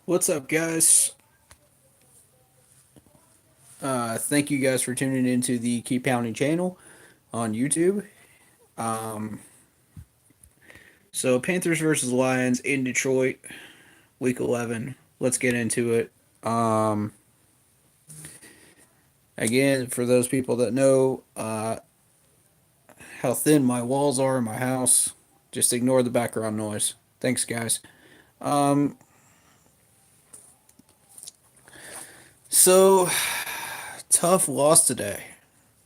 What's up, guys? Thank you guys for tuning into the Keep Pounding channel on YouTube. Um, Panthers versus Lions in Detroit, Week 11. Let's get into it. Um, Again, for those people that know how thin my walls are in my house, just ignore the background noise. Thanks, guys. Um, so Tough loss today.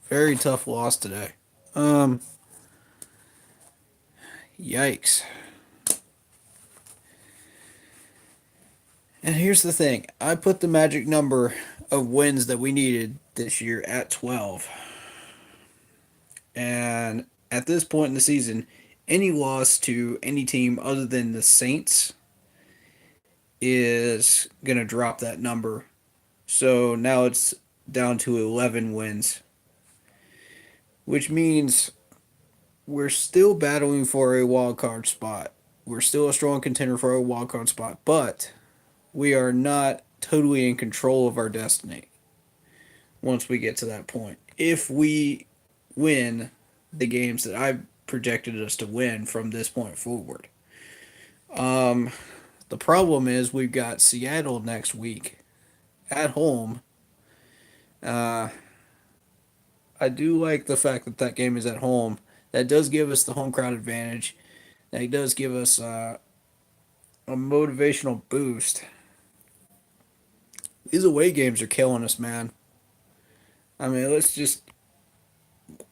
Very tough loss today. Um, Yikes. And here's the thing, I put the magic number of wins that we needed this year at 12. And at this point in the season, any loss to any team other than the Saints is going to drop that number. So now it's down to 11 wins, which means we're still battling for a wild card spot. We're still a strong contender for a wild card spot, but we are not totally in control of our destiny once we get to that point. If we win the games that I projected us to win from this point forward. Um, the problem is we've got Seattle next week at home. Uh, I do like the fact that that game is at home. That does give us the home crowd advantage. That does give us a motivational boost. These away games are killing us, man. I mean,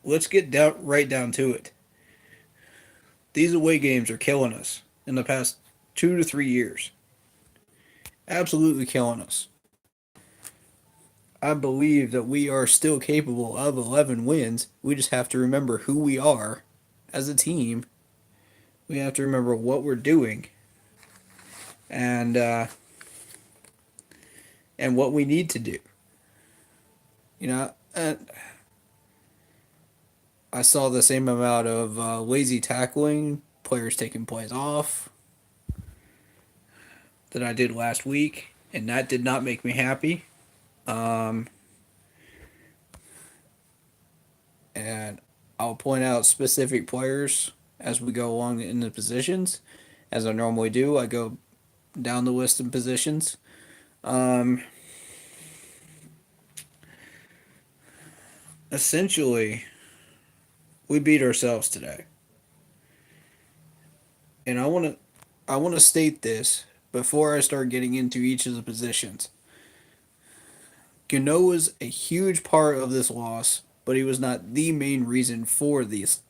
let's get down right down to it. These away games are killing us in the past 2 to 3 years. Absolutely killing us. I believe that we are still capable of 11 wins. We just have to remember who we are as a team. We have to remember what we're doing and uh, and what we need to do. You know, I saw the same amount of lazy tackling, players taking plays off that I did last week, and that did not make me happy. Um, and I'll point out specific players as we go along in the positions, as I normally do. I go down the list of positions. Um, Essentially, we beat ourselves today, and I want to state this before I start getting into each of the positions. Gano was a huge part of this loss, but he was not the main reason for this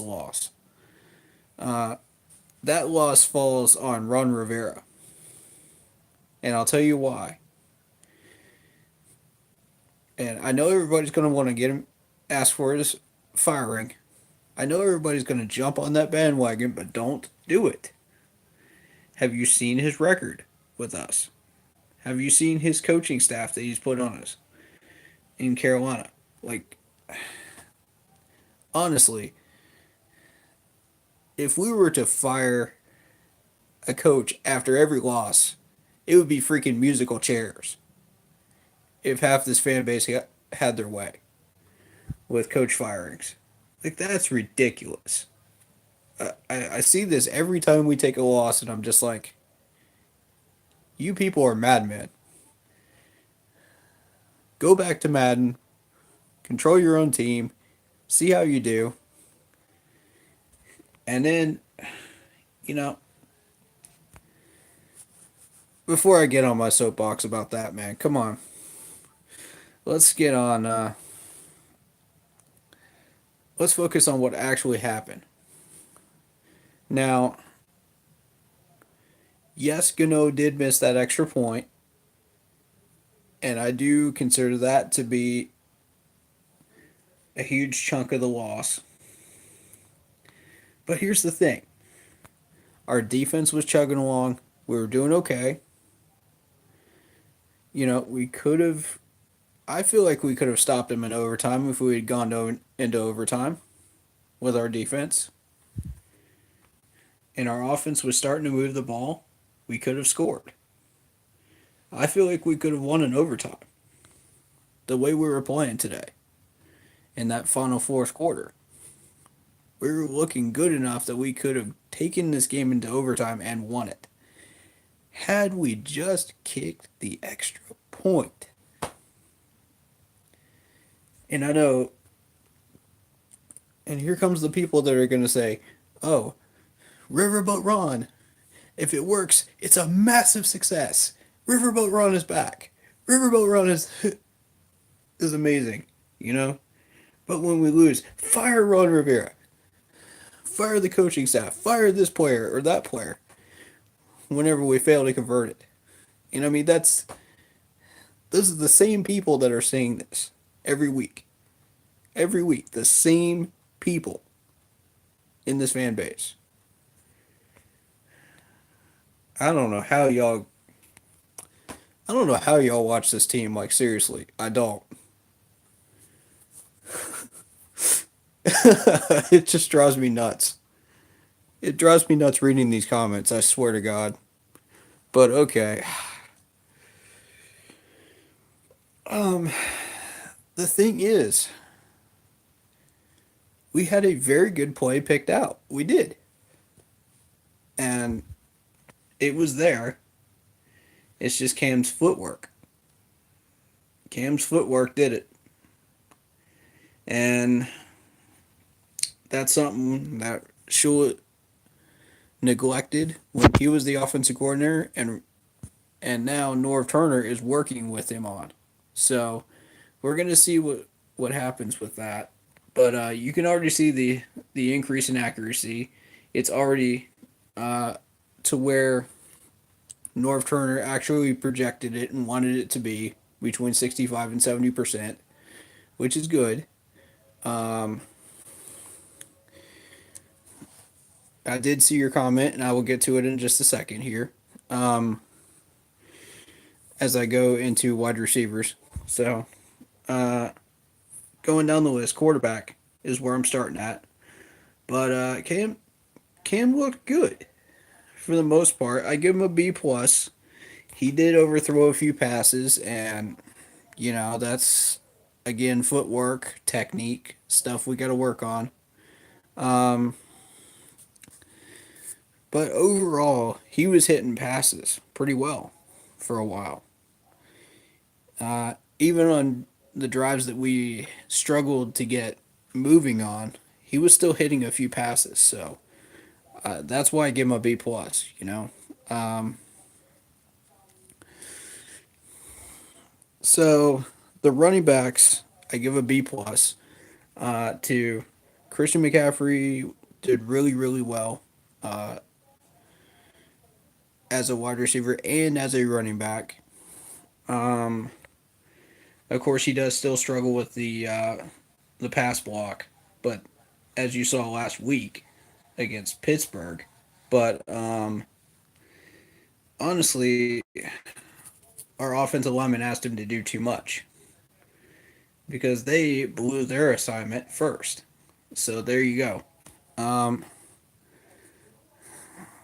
loss. Uh, that loss falls on Ron Rivera, and I'll tell you why. And I know everybody's going to want to get him, ask for his firing. I know everybody's going to jump on that bandwagon, but don't do it. Have you seen his record with us? Have you seen his coaching staff that he's put on us in Carolina? Like, honestly, if we were to fire a coach after every loss, it would be freaking musical chairs if half this fan base had their way with coach firings. Like, that's ridiculous. I see this every time we take a loss, and I'm just like, you people are madmen. Go back to Madden, control your own team, see how you do, and then, you know, before I get on my soapbox about that, man, come on. Let's get on, let's focus on what actually happened. Now, yes, Gano did miss that extra point, and I do consider that to be a huge chunk of the loss. But here's the thing, our defense was chugging along. We were doing okay. We could have. I feel like we could have stopped them in overtime if we had gone into overtime with our defense. And our offense was starting to move the ball. We could have scored. I feel like we could have won in overtime the way we were playing today in that final fourth quarter. We were looking good enough that we could have taken this game into overtime and won it. Had we just kicked the extra point. And I know, and here comes the people that are going to say, oh, Riverboat Ron, if it works, it's a massive success. Riverboat Ron is back. Riverboat Ron is is amazing, you know? But when we lose, fire Ron Rivera. Fire the coaching staff. Fire this player or that player whenever we fail to convert it. You know what I mean? Those are the same people that are saying this every week. Every week, the same people in this fan base. I don't know how y'all I don't know how y'all watch this team, like seriously. I don't. It just drives me nuts. It drives me nuts reading these comments, I swear to God. But okay. Um the thing is, we had a very good play picked out. We did. And it was there. It's just Cam's footwork. Cam's footwork did it. And that's something that Shula neglected when he was the offensive coordinator, and now Norv Turner is working with him on. So we're gonna see what happens with that. But you can already see the increase in accuracy. It's already uh, to where Norv Turner actually projected it and wanted it to be between 65 and 70%, which is good. Um, I did see your comment, and I will get to it in just a second here. Um, as I go into wide receivers. So, uh, going down the list, quarterback is where I'm starting at. But Cam looked good for the most part. I give him a B plus. He did overthrow a few passes, and that's again footwork, technique, stuff we got to work on. Um, but overall, he was hitting passes pretty well for a while. Even on the drives that we struggled to get moving on, he was still hitting a few passes. So that's why I give him a B plus. Um, so the running backs, I give a B plus to Christian McCaffrey. Did really really well uh, as a wide receiver and as a running back. Um, of course, he does still struggle with the pass block, but as you saw last week against Pittsburgh. But honestly, our offensive lineman asked him to do too much because they blew their assignment first. So there you go. Um,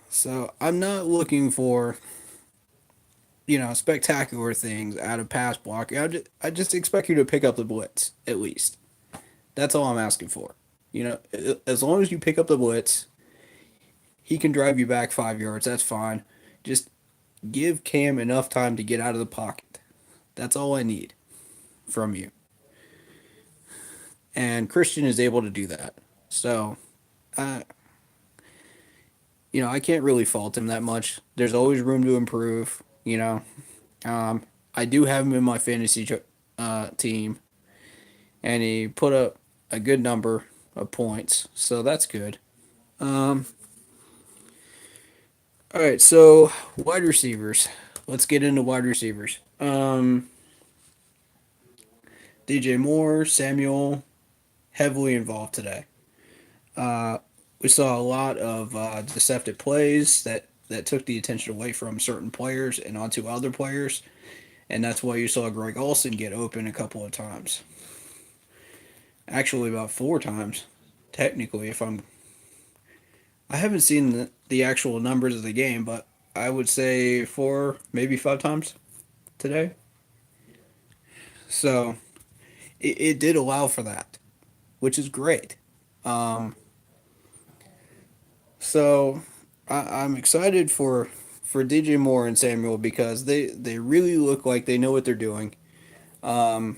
so I'm not looking for spectacular things out of pass block. I just expect you to pick up the blitz at least. That's all I'm asking for. As long as you pick up the blitz, he can drive you back 5 yards. That's fine. Just give Cam enough time to get out of the pocket. That's all I need from you. And Christian is able to do that. So, uh, I can't really fault him that much. There's always room to improve. I do have him in my fantasy team, and he put up a good number of points, so that's good. Um, all right, so wide receivers. Let's get into wide receivers. DJ Moore, Samuel, heavily involved today. Uh, we saw a lot of deceptive plays that took the attention away from certain players and onto other players, and that's why you saw Greg Olsen get open a couple of times. Actually, about 4 times, technically. If I haven't seen the actual numbers of the game, but I would say 4, maybe 5 times. today. So it did allow for that, which is great. Um, so I'm excited for DJ Moore and Samuel because they really look like they know what they're doing. Um,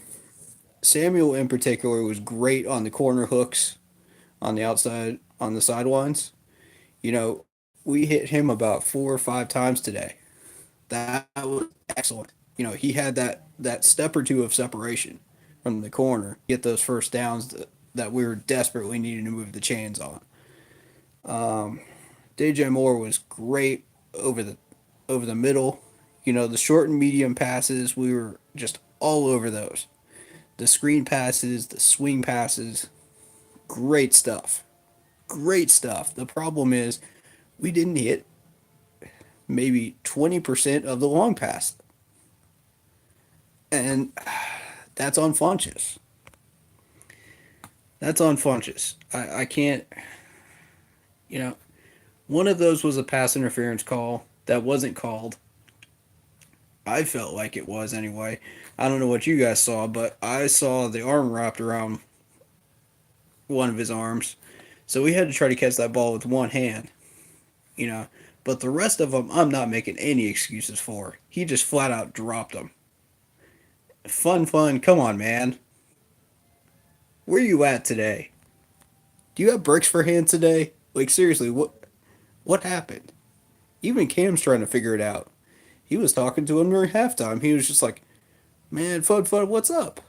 Samuel in particular was great on the corner hooks on the outside on the sidelines. You know, we hit him about 4 or 5 times today. That was excellent. You know, he had that step or two of separation from the corner, get those first downs that we were desperately needing to move the chains on. DJ Moore was great over the middle. You know, the short and medium passes, we were just all over those. The screen passes, the swing passes, great stuff. Great stuff. The problem is we didn't hit maybe 20% of the long pass. And that's on Funches. That's on Funches. I can't, you know, one of those was a pass interference call that wasn't called. I felt like it was anyway. I don't know what you guys saw, but I saw the arm wrapped around one of his arms. So we had to try to catch that ball with one hand, you know. But the rest of them, I'm not making any excuses for. He just flat out dropped them. Fun, fun. Come on, man. Where you at today? Do you have bricks for hands today? Like seriously, what happened? Even Cam's trying to figure it out. He was talking to him during halftime. He was just like, "Man, Fud Fud, what's up?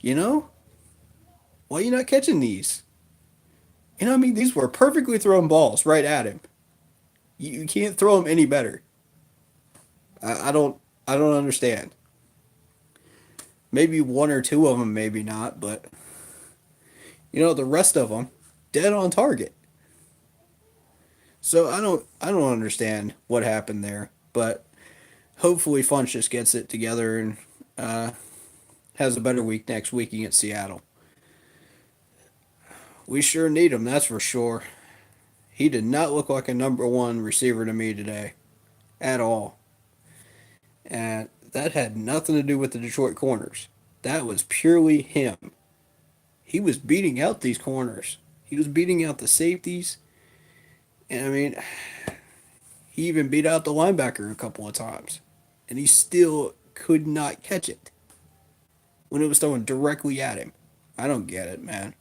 You know, why you not catching these? You know, what I mean, these were perfectly thrown balls right at him. You can't throw them any better. I don't understand. Maybe one or two of them, maybe not, but you know, the rest of them, dead on target. So I don't understand what happened there, but hopefully Funch just gets it together and uh, has a better week next week against Seattle. We sure need him, that's for sure. He did not look like a number one receiver to me today at all. And that had nothing to do with the Detroit corners. That was purely him. He was beating out these corners. He was beating out the safeties. And I mean, he even beat out the linebacker a couple of times. And he still could not catch it when it was thrown directly at him. I don't get it, man.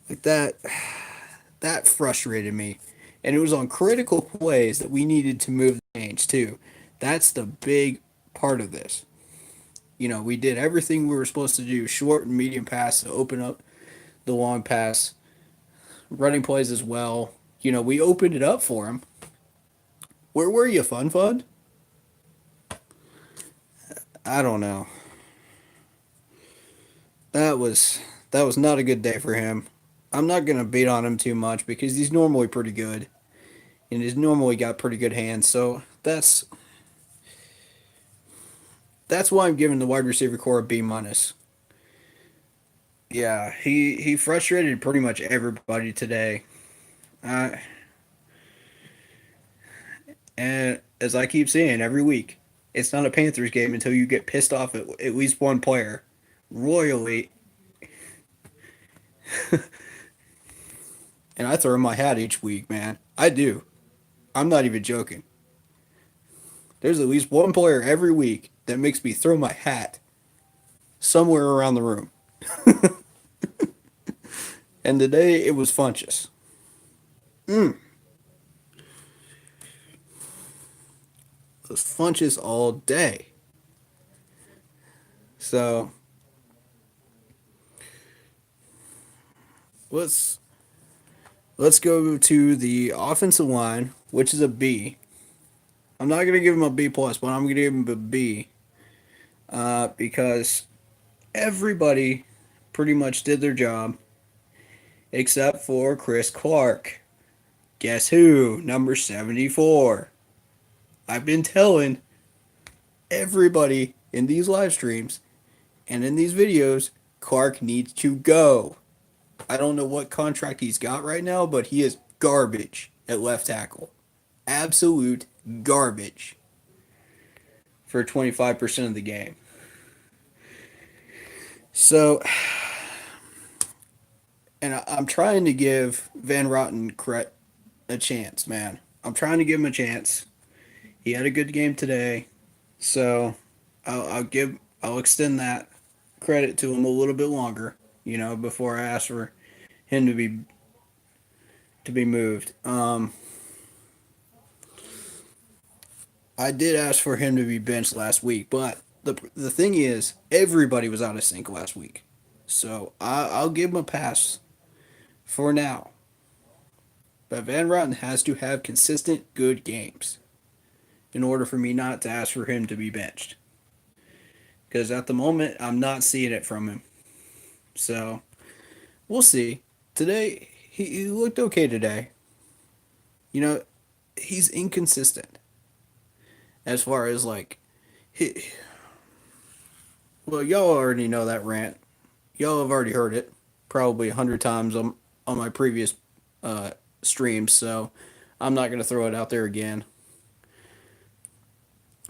Like that frustrated me. And it was on critical plays that we needed to move the change too. That's the big part of this. You know, we did everything we were supposed to do, short and medium pass to open up the long pass, running plays as well. You know, we opened it up for him. Where were you, Fun Fun? I don't know. That was that was not a good day for him. I'm not gonna beat on him too much because he's normally pretty good and he's normally got pretty good hands. So that's why I'm giving the wide receiver core a B minus. Yeah, he frustrated pretty much everybody today. Uh, and as I keep saying every week, it's not a Panthers game until you get pissed off at least one player royally. And I throw in my hat each week, man. I do. I'm not even joking. There's at least one player every week that makes me throw my hat somewhere around the room. And today it was Funches. Mm, it was Funches all day. So let's let's go to the offensive line, which is a B. I'm not gonna give him a B plus, but I'm gonna give him a B because everybody pretty much did their job except for Chris Clark. Guess who? Number 74. I've been telling everybody in these live streams and in these videos, Clark needs to go. I don't know what contract he's got right now, but he is garbage at left tackle. Absolute garbage. for 25% of the game. So, and I'm trying to give Van Rotten a chance, man. I'm trying to give him a chance. He had a good game today, so I'll extend that credit to him a little bit longer. Before I ask for him to be moved. I did ask for him to be benched last week, but the thing is, everybody was out of sync last week, so I'll give him a pass for now. But Van Rotten has to have consistent good games in order for me not to ask for him to be benched. Because at the moment, I'm not seeing it from him. So we'll see. Today, he looked okay today. You know, he's inconsistent as far as like, he, well, y'all already know that rant. Y'all have already heard it probably 100 times on my previous uh, streams, so I'm not going to throw it out there again.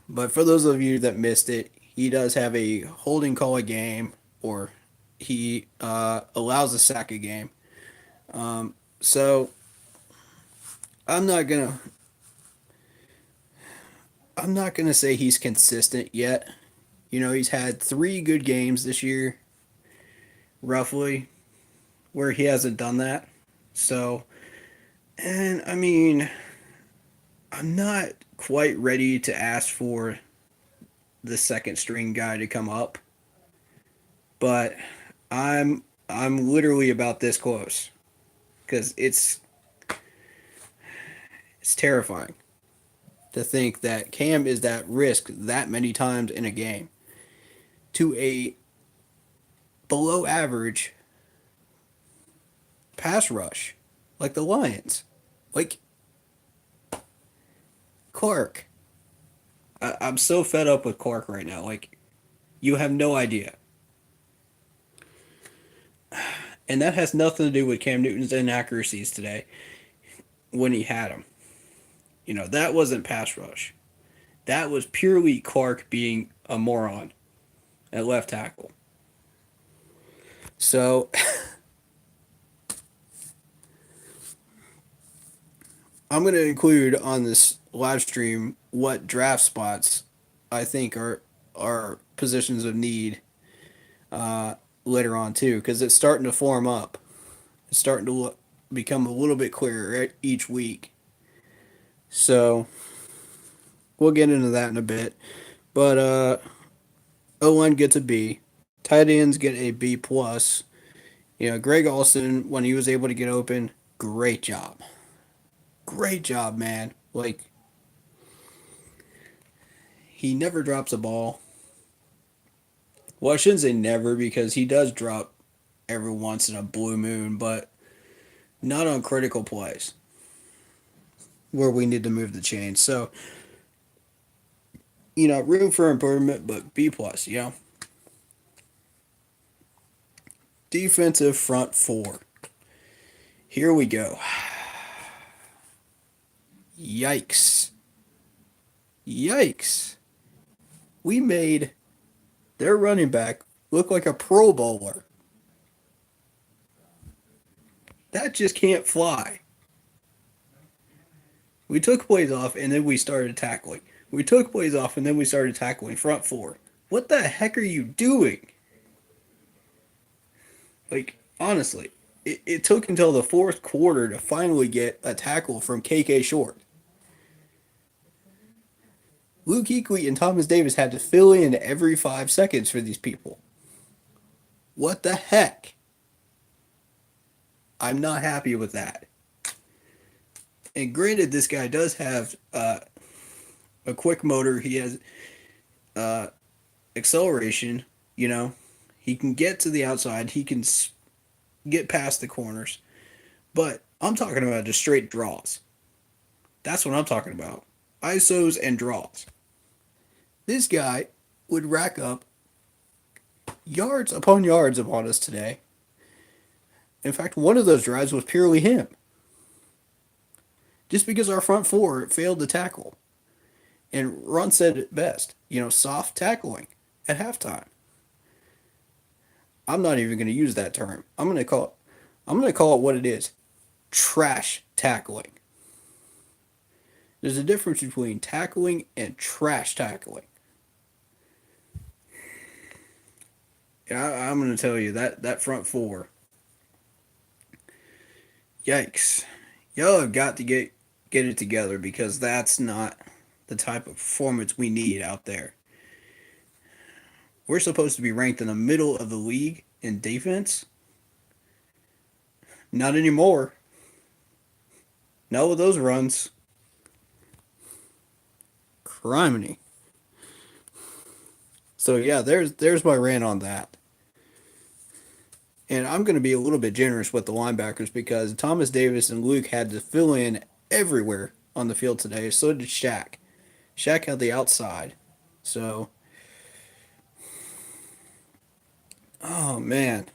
But for those of you that missed it, he does have a holding call a game, or he allows a sack a game. So I'm not gonna I'm not gonna say he's consistent yet. He's had 3 good games this year, roughly, where he hasn't done that. So, and I mean, I'm not quite ready to ask for the second string guy to come up, but I'm literally about this close because it's terrifying to think that Cam is that risk that many times in a game to a below average pass rush like the Lions. Like Clark. I'm so fed up with Clark right now. Like, you have no idea. And that has nothing to do with Cam Newton's inaccuracies today when he had him. That wasn't pass rush. That was purely Clark being a moron at left tackle. So I'm going to include on this live stream what draft spots I think are positions of need later on too, because it's starting to form up. It's starting to become a little bit clearer each week. So we'll get into that in a bit. But O-line gets a B. Tight ends get a B plus. Greg Olsen, when he was able to get open, great job. Great job, man. Like, he never drops a ball. Well, I shouldn't say never, because he does drop every once in a blue moon, but not on critical plays where we need to move the chain. So, room for improvement, but B plus, Defensive front four. Here we go. Yikes. Yikes. We made their running back look like a Pro Bowler. That just can't fly. We took plays off and then we started tackling. We took plays off and then we started tackling front four. What the heck are you doing? Like, honestly, it took until the fourth quarter to finally get a tackle from KK Short. Luke Kuechly and Thomas Davis had to fill in every 5 seconds for these people. What the heck? I'm not happy with that. And granted, this guy does have a quick motor. He has uh, acceleration. He can get to the outside. He can get past the corners. But I'm talking about just straight draws. That's what I'm talking about. ISOs and draws. This guy would rack up yards upon yards upon us today. In fact, one of those drives was purely him. Just because our front four failed to tackle. And Ron said it best, soft tackling at halftime. I'm not even going to use that term. I'm going to call it what it is. Trash tackling. There's a difference between tackling and trash tackling. And I'm going to tell you that front four, yikes. Y'all have got to get it together because that's not the type of performance we need out there. We're supposed to be ranked in the middle of the league in defense. Not anymore. Not with those runs. Criminy. So yeah, there's my rant on that. And I'm going to be a little bit generous with the linebackers because Thomas Davis and Luke had to fill in everywhere on the field today. So did Shaq. Shaq had the outside. So, oh man.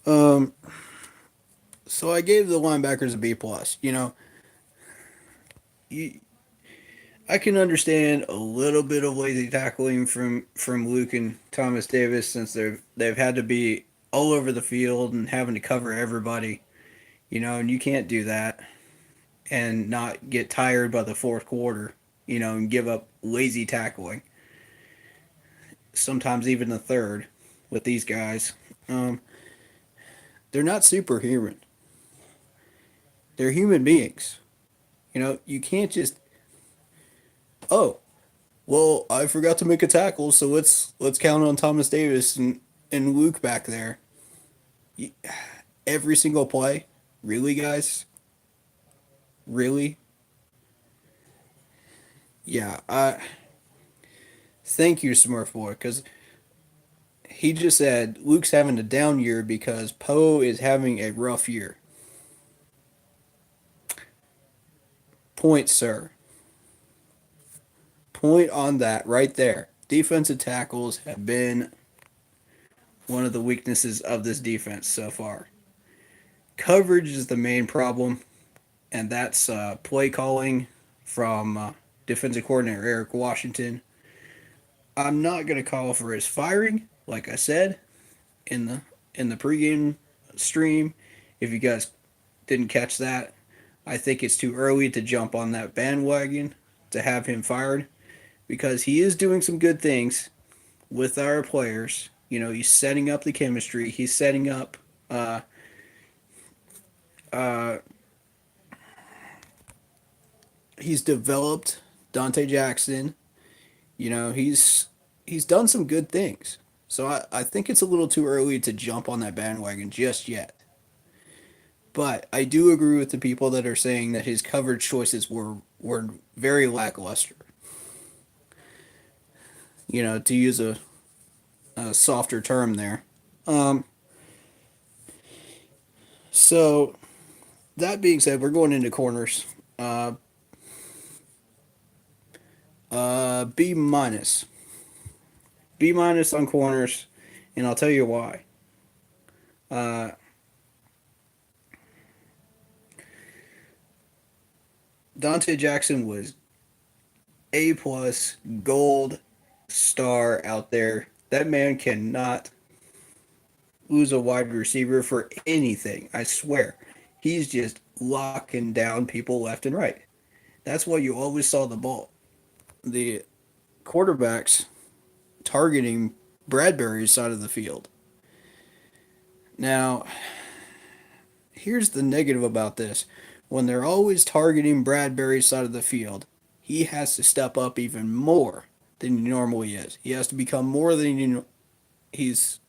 Um, so I gave the linebackers a B plus. You, I can understand a little bit of lazy tackling from Luke and Thomas Davis since they've had to be all over the field and having to cover everybody. And you can't do that and not get tired by the fourth quarter. And give up lazy tackling. Sometimes even the third with these guys. Um, they're not superhuman. They're human beings. You can't just, oh, well, I forgot to make a tackle, so let's count on Thomas Davis and Luke back there. Every single play, really, guys, really, yeah. Thank you, Smurf Boy, because he just said Luke's having a down year because Poe is having a rough year. Point, sir. Point on that right there. Defensive tackles have been one of the weaknesses of this defense so far. Coverage is the main problem, and that's play calling from defensive coordinator Eric Washington. I'm not going to call for his firing, like I said in the pregame stream. If you guys didn't catch that, I think it's too early to jump on that bandwagon to have him fired because he is doing some good things with our players. He's setting up the chemistry. He's setting up. Uh, he's developed Dante Jackson. He's done some good things. So I think it's a little too early to jump on that bandwagon just yet. But I do agree with the people that are saying that his coverage choices were very lackluster. To use a softer term there. Um, so that being said, we're going into corners. Uh, B minus. B minus on corners, and I'll tell you why. Uh, Dante Jackson was A plus gold star out there. That man cannot lose a wide receiver for anything. I swear. He's just locking down people left and right. That's why you always saw the quarterbacks targeting Bradbury's side of the field. Now, here's the negative about this. When they're always targeting Bradbury's side of the field, he has to step up even more than he normally is. He has to become more than he's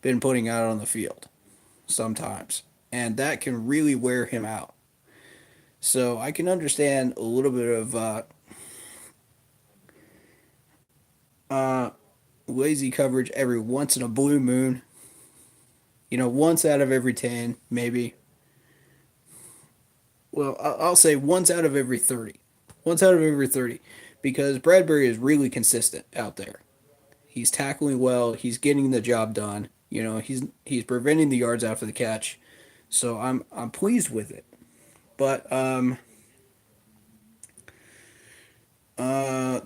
been putting out on the field sometimes. And that can really wear him out. So I can understand a little bit of uh, lazy coverage every once in a blue moon. Once out of every 10, maybe. Well, I'll say once out of every 30. Once out of every 30. Because Bradbury is really consistent out there. He's tackling well. He's getting the job done. He's preventing the yards after the catch. So I'm pleased with it. But Uh,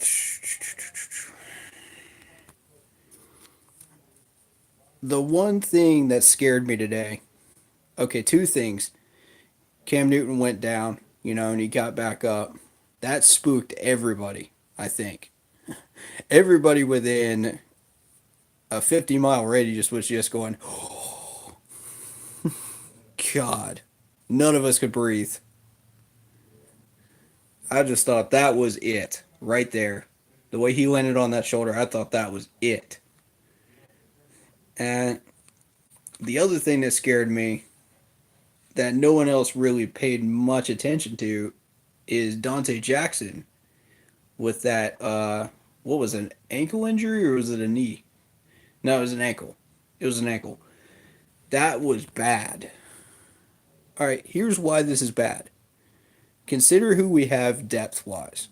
the one thing that scared me today. Okay, two things. Cam Newton went down, and he got back up. That spooked everybody, I think. Everybody within a 50-mile radius was just going, oh, God. None of us could breathe. I just thought that was it right there. The way he landed on that shoulder, I thought that was it. And the other thing that scared me that no one else really paid much attention to is Dante Jackson with that what was it, an ankle injury or was it a knee? No, it was an ankle. It was an ankle. That was bad. All right, here's why this is bad. Consider who we have depth wise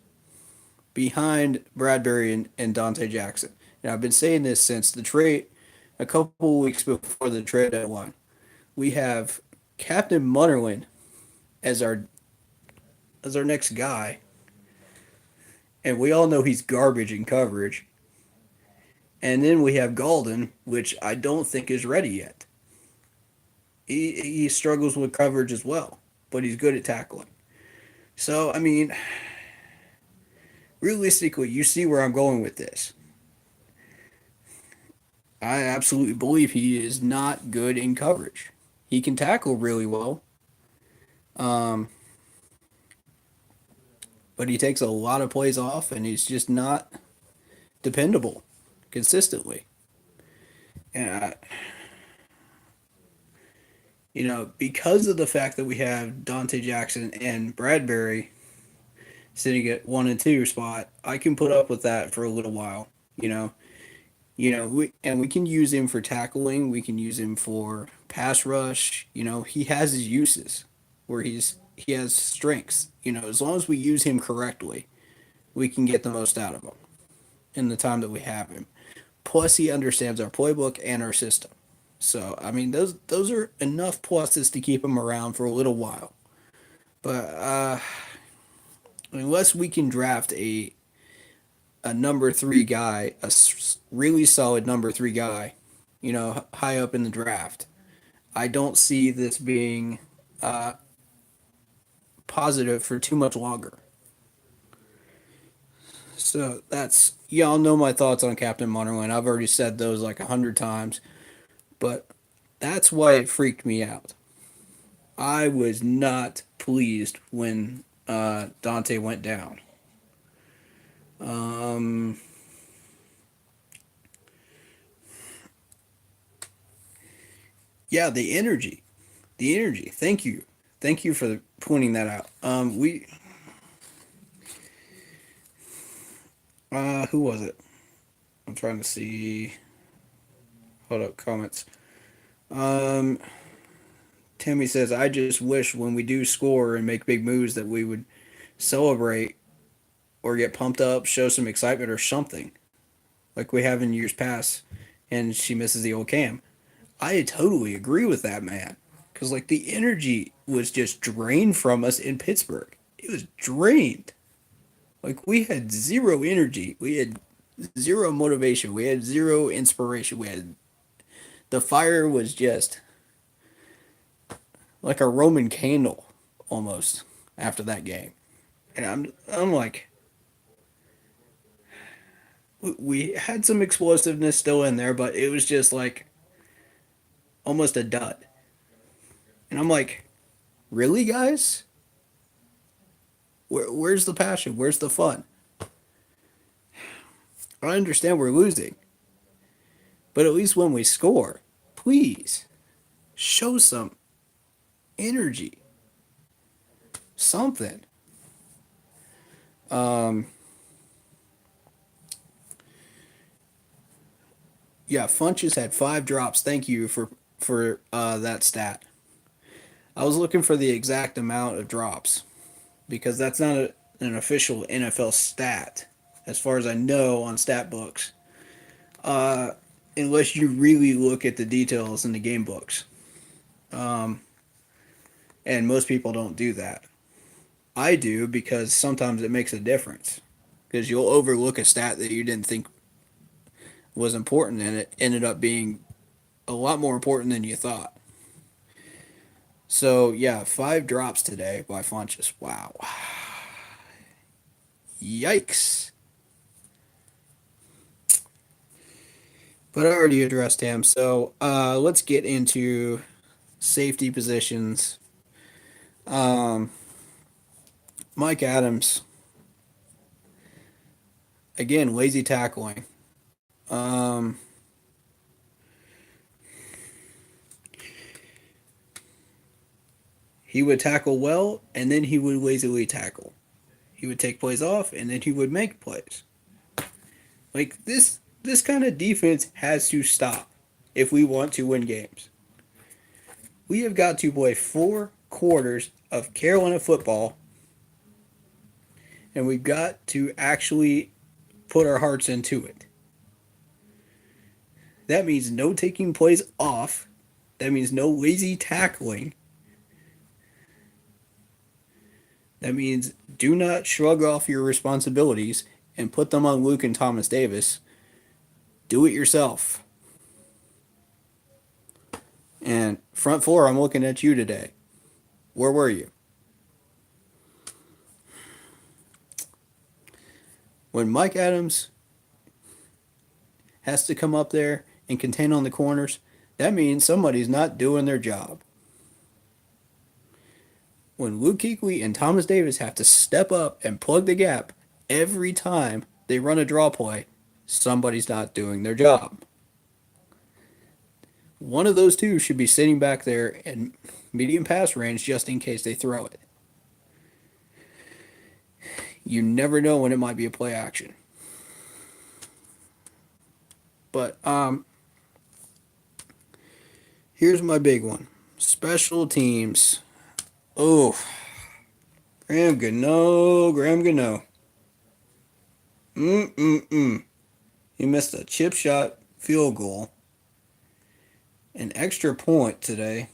behind Bradbury and Dante Jackson. And I've been saying this since the trade, a couple of weeks before the trade deadline. We have Captain Munnerlin as our next guy, and we all know he's garbage in coverage. And then we have Golden, which I don't think is ready yet. He struggles with coverage as well, but he's good at tackling. So I mean, realistically, you see where I'm going with this. I absolutely believe he is not good in coverage. He can tackle really well, um, but he takes a lot of plays off, and he's just not dependable consistently. And because of the fact that we have Dante Jackson and Bradbury sitting at 1 and 2 spot, I can put up with that for a little while. You know, we can use him for tackling. We can use him for pass rush. He has his uses where he has strengths. As long as we use him correctly, we can get the most out of him in the time that we have him. Plus, he understands our playbook and our system. So, I mean, those are enough pluses to keep him around for a little while. But unless we can draft a number three guy, really solid number three guy, high up in the draft, I don't see this being uh, positive for too much longer. So y'all know my thoughts on Captain Munnerlyn. I've already said those like 100 times, but that's why it freaked me out. I was not pleased when Dante went down. Um, yeah, the energy. Thank you for pointing that out. Who was it? I'm trying to see. Hold up, comments. Um, Timmy says, I just wish when we do score and make big moves that we would celebrate or get pumped up, show some excitement or something like we have in years past. And she misses the old cam. I totally agree with that, man. Because, like, the energy was just drained from us in Pittsburgh. It was drained. Like, we had zero energy. We had zero motivation. We had zero inspiration. The fire was just like a Roman candle almost after that game. And I'm like, we had some explosiveness still in there, but it was just like almost a dud. And I'm like, really, guys? Where's the passion? Where's the fun? I understand we're losing, but at least when we score, please show some energy, something. Um, yeah, Funches had 5 drops. Thank you for that stat. I was looking for the exact amount of drops because that's not an official NFL stat, as far as I know on stat books. Uh, Unless you really look at the details in the game books, um, and most people don't do that. I do because sometimes it makes a difference. because you'll overlook a stat that you didn't think was important, and it ended up being a lot more important than you thought. So yeah, 5 drops today by Funches. Wow, yikes! But I already addressed him, so let's get into safety positions. Um, Mike Adams, again, lazy tackling. Um, he would tackle well, and then he would lazily tackle. He would take plays off, and then he would make plays. Like this kind of defense has to stop if we want to win games. We have got to play 4 quarters of Carolina football, and we've got to actually put our hearts into it. That means no taking plays off. That means no lazy tackling. That means do not shrug off your responsibilities and put them on Luke and Thomas Davis. Do it yourself. And front four, I'm looking at you today. Where were you? When Mike Adams has to come up there and contain on the corners, that means somebody's not doing their job. When Luke Kuechly and Thomas Davis have to step up and plug the gap every time they run a draw play, somebody's not doing their job. One of those two should be sitting back there in medium pass range just in case they throw it. You never know when it might be a play action. But here's my big one. Special teams. Oh, Graham Gano. He missed a chip shot field goal. An extra point today.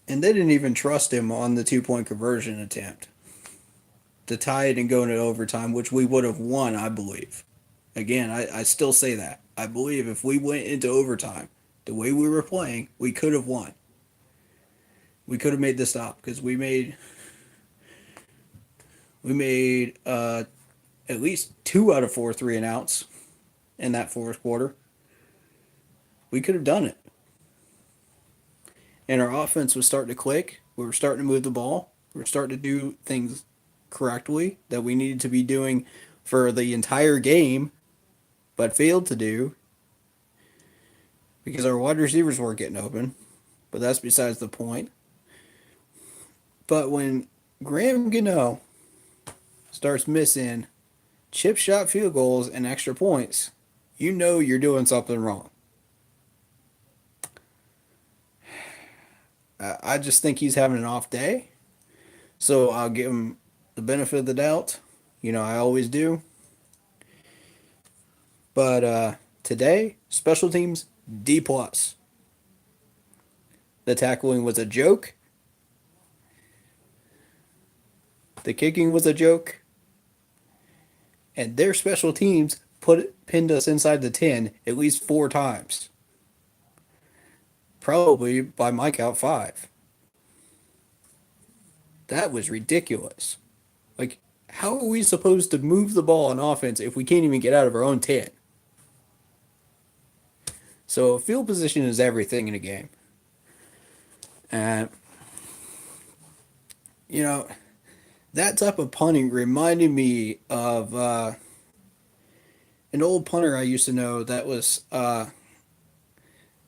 And they didn't even trust him on the 2-point conversion attempt to tie it and go into overtime, which we would have won, I believe. Again, I still say that. I believe if we went into overtime the way we were playing, we could have won. We could have made the stop because we made at least 2 out of 4 3-and-outs in that fourth quarter. We could have done it. And our offense was starting to click. We were starting to move the ball. We were starting to do things correctly that we needed to be doing for the entire game, but failed to do because our wide receivers weren't getting open. But that's besides the point. But when Graham Gano starts missing chip shot field goals and extra points, you know you're doing something wrong. I just think he's having an off day. So I'll give him the benefit of the doubt. I always do. But today, special teams, D+. The tackling was a joke. The kicking was a joke. And their special teams pinned us inside the 10 at least 4 times. Probably by Mike out 5. That was ridiculous. Like, how are we supposed to move the ball on offense if we can't even get out of our own 10? So field position is everything in a game. And, that type of punting reminded me of an old punter I used to know that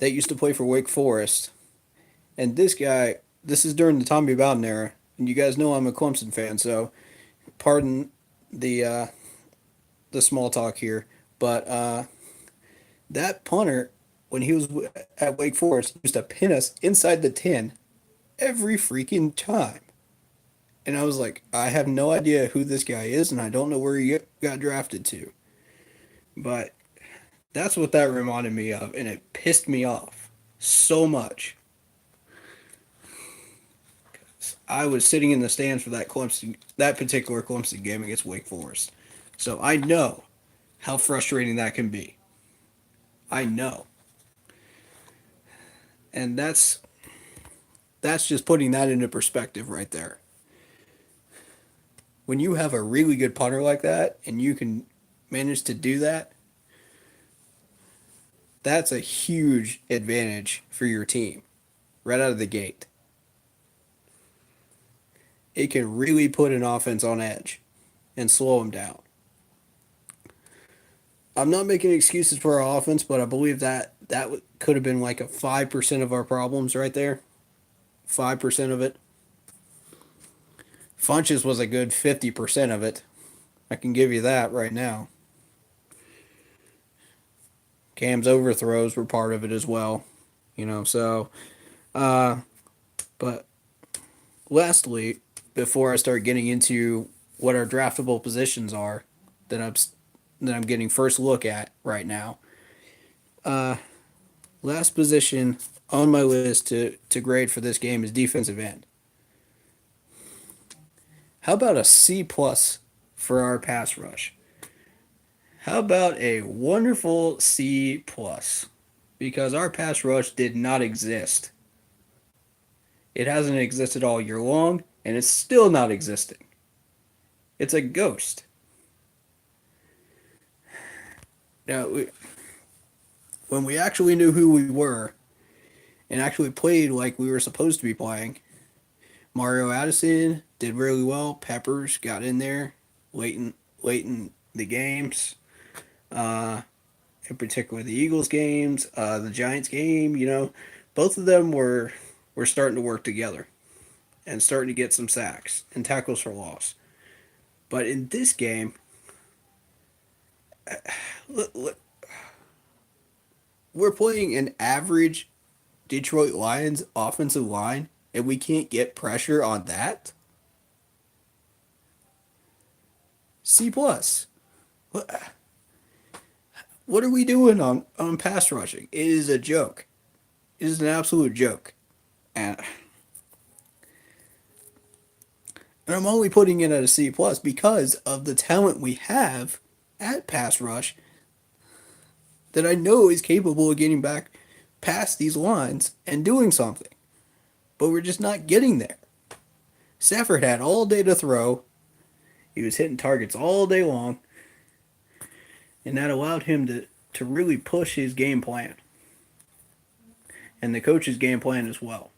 used to play for Wake Forest. And this guy, this is during the Tommy Bowden era, and you guys know I'm a Clemson fan, so pardon the small talk here. But that punter, when he was at Wake Forest, used to pin us inside the 10 every freaking time. And I was like, I have no idea who this guy is, and I don't know where he got drafted to. But that's what that reminded me of, and it pissed me off so much. I was sitting in the stands for that particular Clemson game against Wake Forest, so I know how frustrating that can be. I know, and that's just putting that into perspective right there. When you have a really good punter like that, and you can manage to do that, that's a huge advantage for your team right out of the gate. It can really put an offense on edge and slow them down. I'm not making excuses for our offense, but I believe that could have been like a 5% of our problems right there. 5% of it. Funches was a good 50% of it. I can give you that right now. Cam's overthrows were part of it as well. So, uh, but lastly, before I start getting into what our draftable positions are that I'm getting first look at right now, last position on my list to grade for this game is defensive end. How about a C plus for our pass rush? How about a wonderful C plus? Because our pass rush did not exist. It hasn't existed all year long, and it's still not existing. It's a ghost. Now, when we actually knew who we were and actually played like we were supposed to be playing, Mario Addison did really well. Peppers got in there late in the games. Uh, in particular, the Eagles games, the Giants game. Both of them were starting to work together and starting to get some sacks and tackles for loss. But in this game, we're playing an average Detroit Lions offensive line, and we can't get pressure on that. C plus. What are we doing on pass rushing? It is a joke. It is an absolute joke. And I'm only putting it at a C plus because of the talent we have at pass rush that I know is capable of getting back past these lines and doing something. But we're just not getting there. Stafford had all day to throw. He was hitting targets all day long. And that allowed him to really push his game plan. And the coach's game plan as well.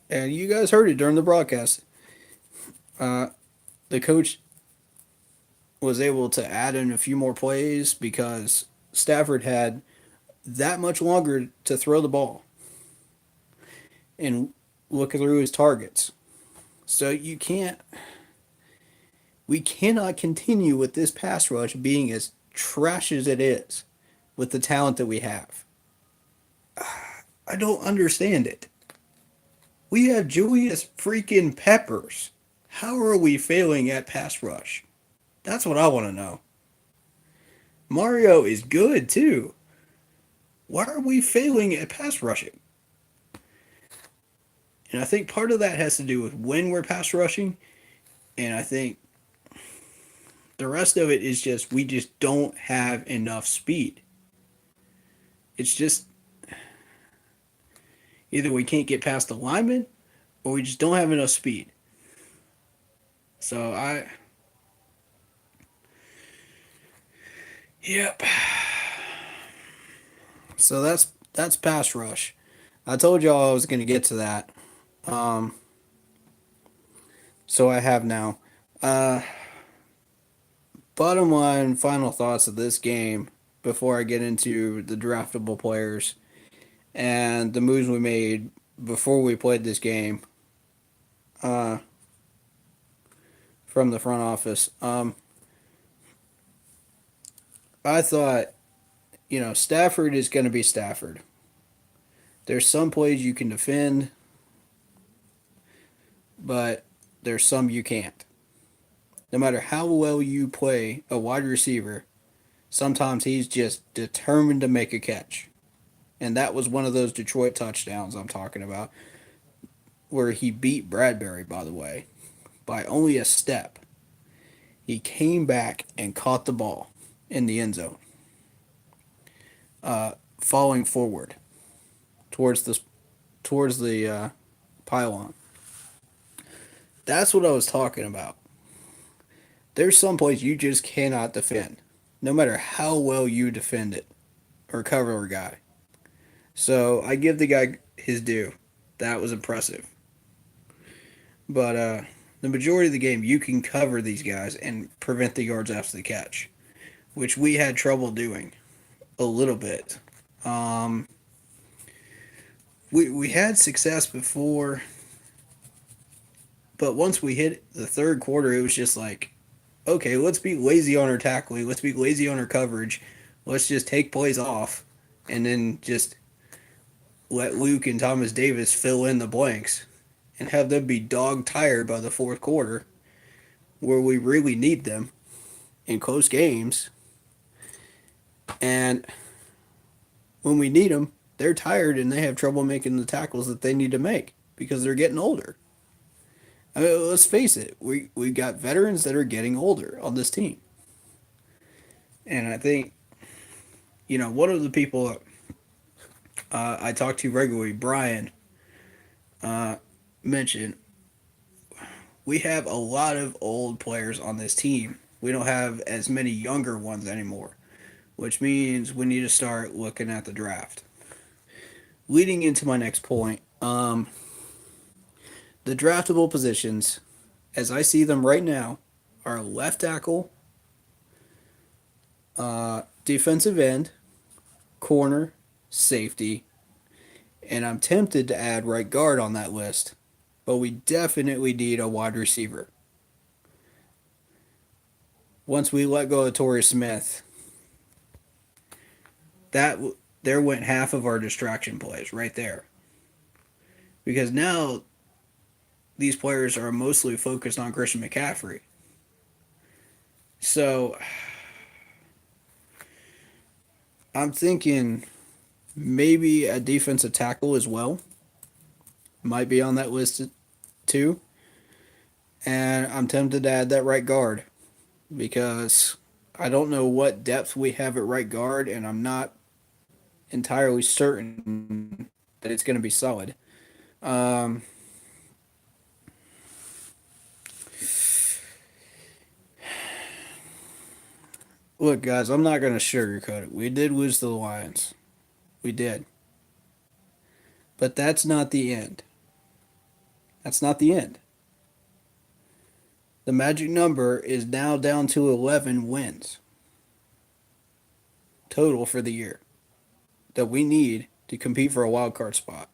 And you guys heard it during the broadcast. The coach was able to add in a few more plays because Stafford had that much longer to throw the ball and look through his targets. So we cannot continue with this pass rush being as trash as it is with the talent that we have. I don't understand it. We have Julius freaking Peppers. How are we failing at pass rush? That's what I want to know. Mario is good too. Why are we failing at pass rushing? And I think part of that has to do with when we're pass rushing. And I think the rest of it is just we just don't have enough speed. It's just either we can't get past the lineman or we just don't have enough speed. So yep. So that's pass rush. I told y'all I was going to get to that. Um, so I have now. Uh, Bottom line, final thoughts of this game before I get into the draftable players and the moves we made before we played this game uh, from the front office. I thought, Stafford is going to be Stafford. There's some plays you can defend, but there's some you can't. No matter how well you play a wide receiver, sometimes he's just determined to make a catch. And that was one of those Detroit touchdowns I'm talking about. where he beat Bradbury, by the way, by only a step. He came back and caught the ball in the end zone, falling forward towards the pylon. That's what I was talking about. There's some place you just cannot defend, no matter how well you defend it or cover a guy. So I give the guy his due. That was impressive. But the majority of the game, you can cover these guys and prevent the yards after the catch, which we had trouble doing a little bit. Um, we had success before, but once we hit the third quarter, it was just like, okay, let's be lazy on our tackling, let's be lazy on our coverage, let's just take plays off, and then just let Luke and Thomas Davis fill in the blanks and have them be dog tired by the fourth quarter, where we really need them in close games. And when we need them, they're tired and they have trouble making the tackles that they need to make because they're getting older. I mean, let's face it, we got veterans that are getting older on this team. And I think, one of the people I talk to regularly, Brian, mentioned we have a lot of old players on this team. We don't have as many younger ones anymore, which means we need to start looking at the draft. Leading into my next point, the draftable positions, as I see them right now, are left tackle, defensive end, corner, safety, and I'm tempted to add right guard on that list, but we definitely need a wide receiver. Once we let go of Torrey Smith, that there went half of our distraction plays right there. Because now these players are mostly focused on Christian McCaffrey. So I'm thinking maybe a defensive tackle as well might be on that list too. And I'm tempted to add that right guard because I don't know what depth we have at right guard, and I'm not entirely certain that it's going to be solid. Um, Look, guys, I'm not going to sugarcoat it. We did lose to the Lions. We did. But that's not the end. That's not the end. The magic number is now down to 11 wins total for the year that we need to compete for a wild card spot.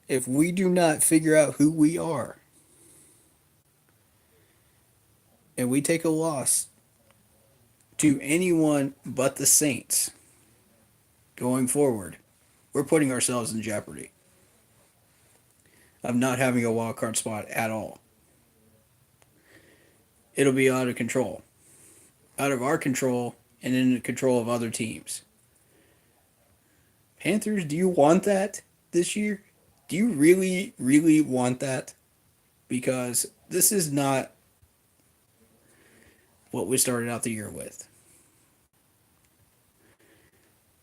If we do not figure out who we are and we take a loss to anyone but the Saints going forward, we're putting ourselves in jeopardy of not having a wild card spot at all. It'll be out of control. Out of our control and in the control of other teams. Panthers, do you want that this year? Do you really, really want that? Because this is not what we started out the year with.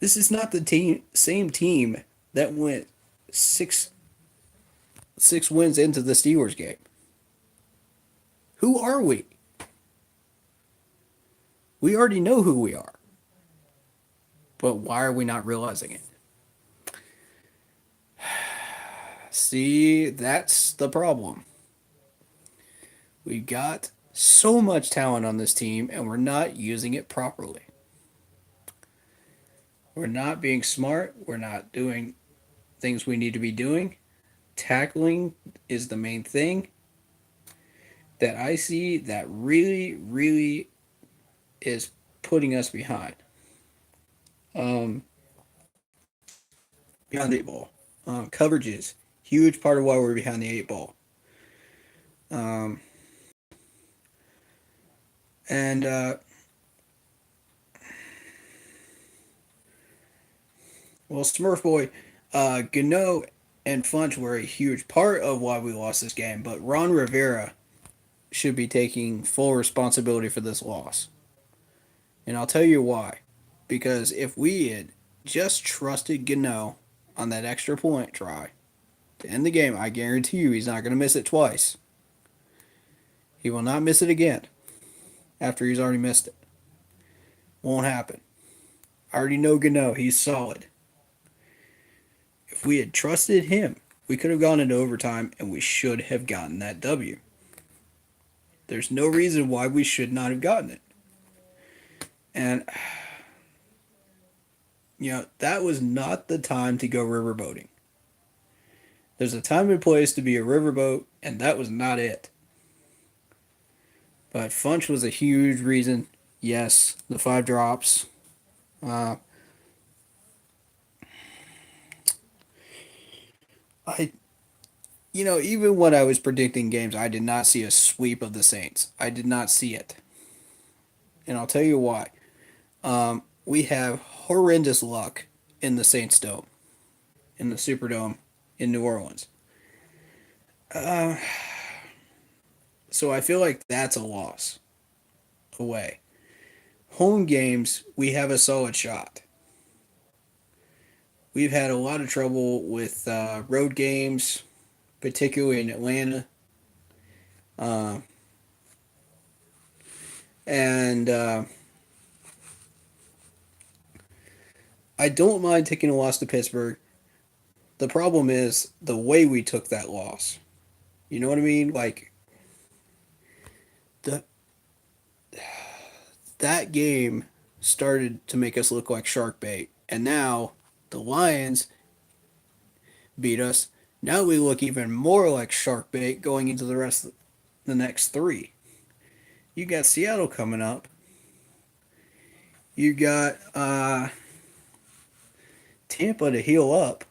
This is not the same team that went six wins into the Steelers game. Who are we? We already know who we are. But why are we not realizing it? See, that's the problem. We got so much talent on this team and we're not using it properly. We're not being smart. We're not doing things we need to be doing. Tackling is the main thing that I see that really, really is putting us behind. Um, Behind the eight ball. Coverages, huge part of why we're behind the eight ball. Um, and Well, Smurf Boy, Gano and Funch were a huge part of why we lost this game, but Ron Rivera should be taking full responsibility for this loss. And I'll tell you why. Because if we had just trusted Gano on that extra point try to end the game, I guarantee you he's not going to miss it twice. He will not miss it again after he's already missed it. Won't happen. I already know Gano. He's solid. If we had trusted him, we could have gone into overtime and we should have gotten that W. There's no reason why we should not have gotten it. And, that was not the time to go riverboating. There's a time and place to be a riverboat, and that was not it. But Funch was a huge reason. Yes, the 5 drops. Uh, I, even when I was predicting games, I did not see a sweep of the Saints. I did not see it. And I'll tell you why. We have horrendous luck in the Saints Dome, in the Superdome in New Orleans. Uh, so I feel like that's a loss away. Home games, we have a solid shot. We've had a lot of trouble with road games, particularly in Atlanta. Uh, and I don't mind taking a loss to Pittsburgh. The problem is the way we took that loss. You know what I mean? Like the that game started to make us look like shark bait, and now the Lions beat us. Now we look even more like shark bait going into the rest of the next 3. You got Seattle coming up. You got Tampa to heal up,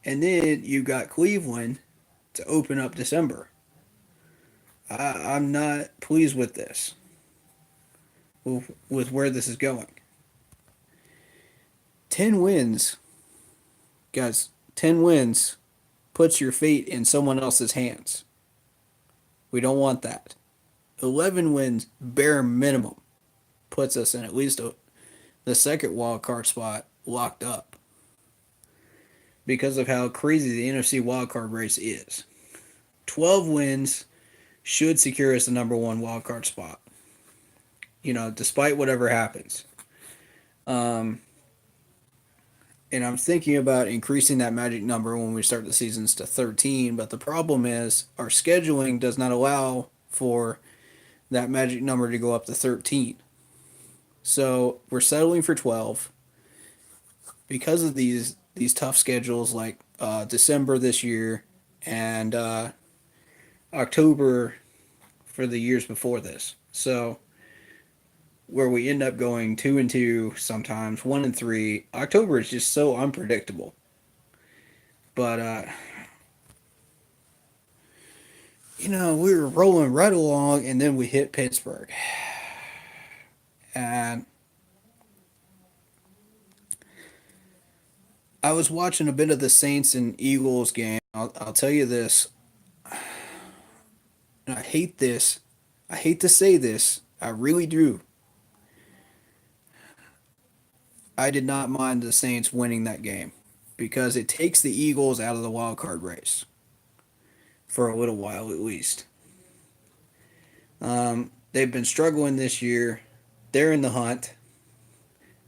and then you got Cleveland to open up December. I'm not pleased with this, with where this is going. 10 wins, guys, 10 wins puts your fate in someone else's hands. We don't want that. 11 wins, bare minimum, puts us in at least the second wild card spot locked up because of how crazy the NFC wild card race is. 12 wins should secure us the number 1 wild card spot. Despite whatever happens. Um, and I'm thinking about increasing that magic number when we start the seasons to 13, but the problem is our scheduling does not allow for that magic number to go up to 13. So we're settling for 12 because of these tough schedules like December this year and October for the years before this. So where we end up going 2-2, sometimes 1-3. October is just so unpredictable. But we were rolling right along, and then we hit Pittsburgh, and I was watching a bit of the Saints and Eagles game. I'll tell you this. And I hate this. I hate to say this. I really do. I did not mind the Saints winning that game because it takes the Eagles out of the wild card race for a little while at least. They've been struggling this year. They're in the hunt.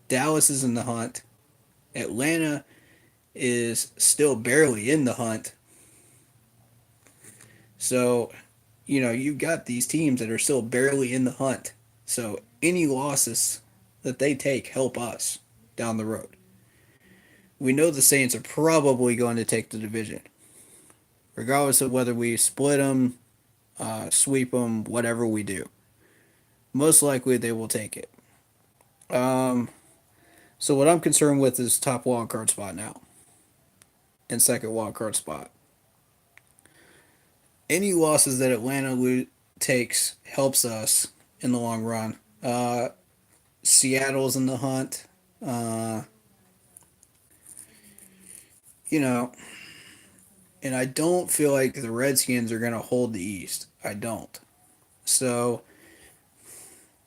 Dallas is in the hunt. Atlanta is still barely in the hunt. So, you've got these teams that are still barely in the hunt. So, any losses that they take help us down the road. We know the Saints are probably going to take the division, regardless of whether we split them, sweep them, whatever we do. Most likely they will take it. So what I'm concerned with is top wild card spot now and second wild card spot. Any losses that Atlanta takes helps us in the long run. Seattle's in the hunt. Uh, you know, and I don't feel like the Redskins are going to hold the East. I don't. So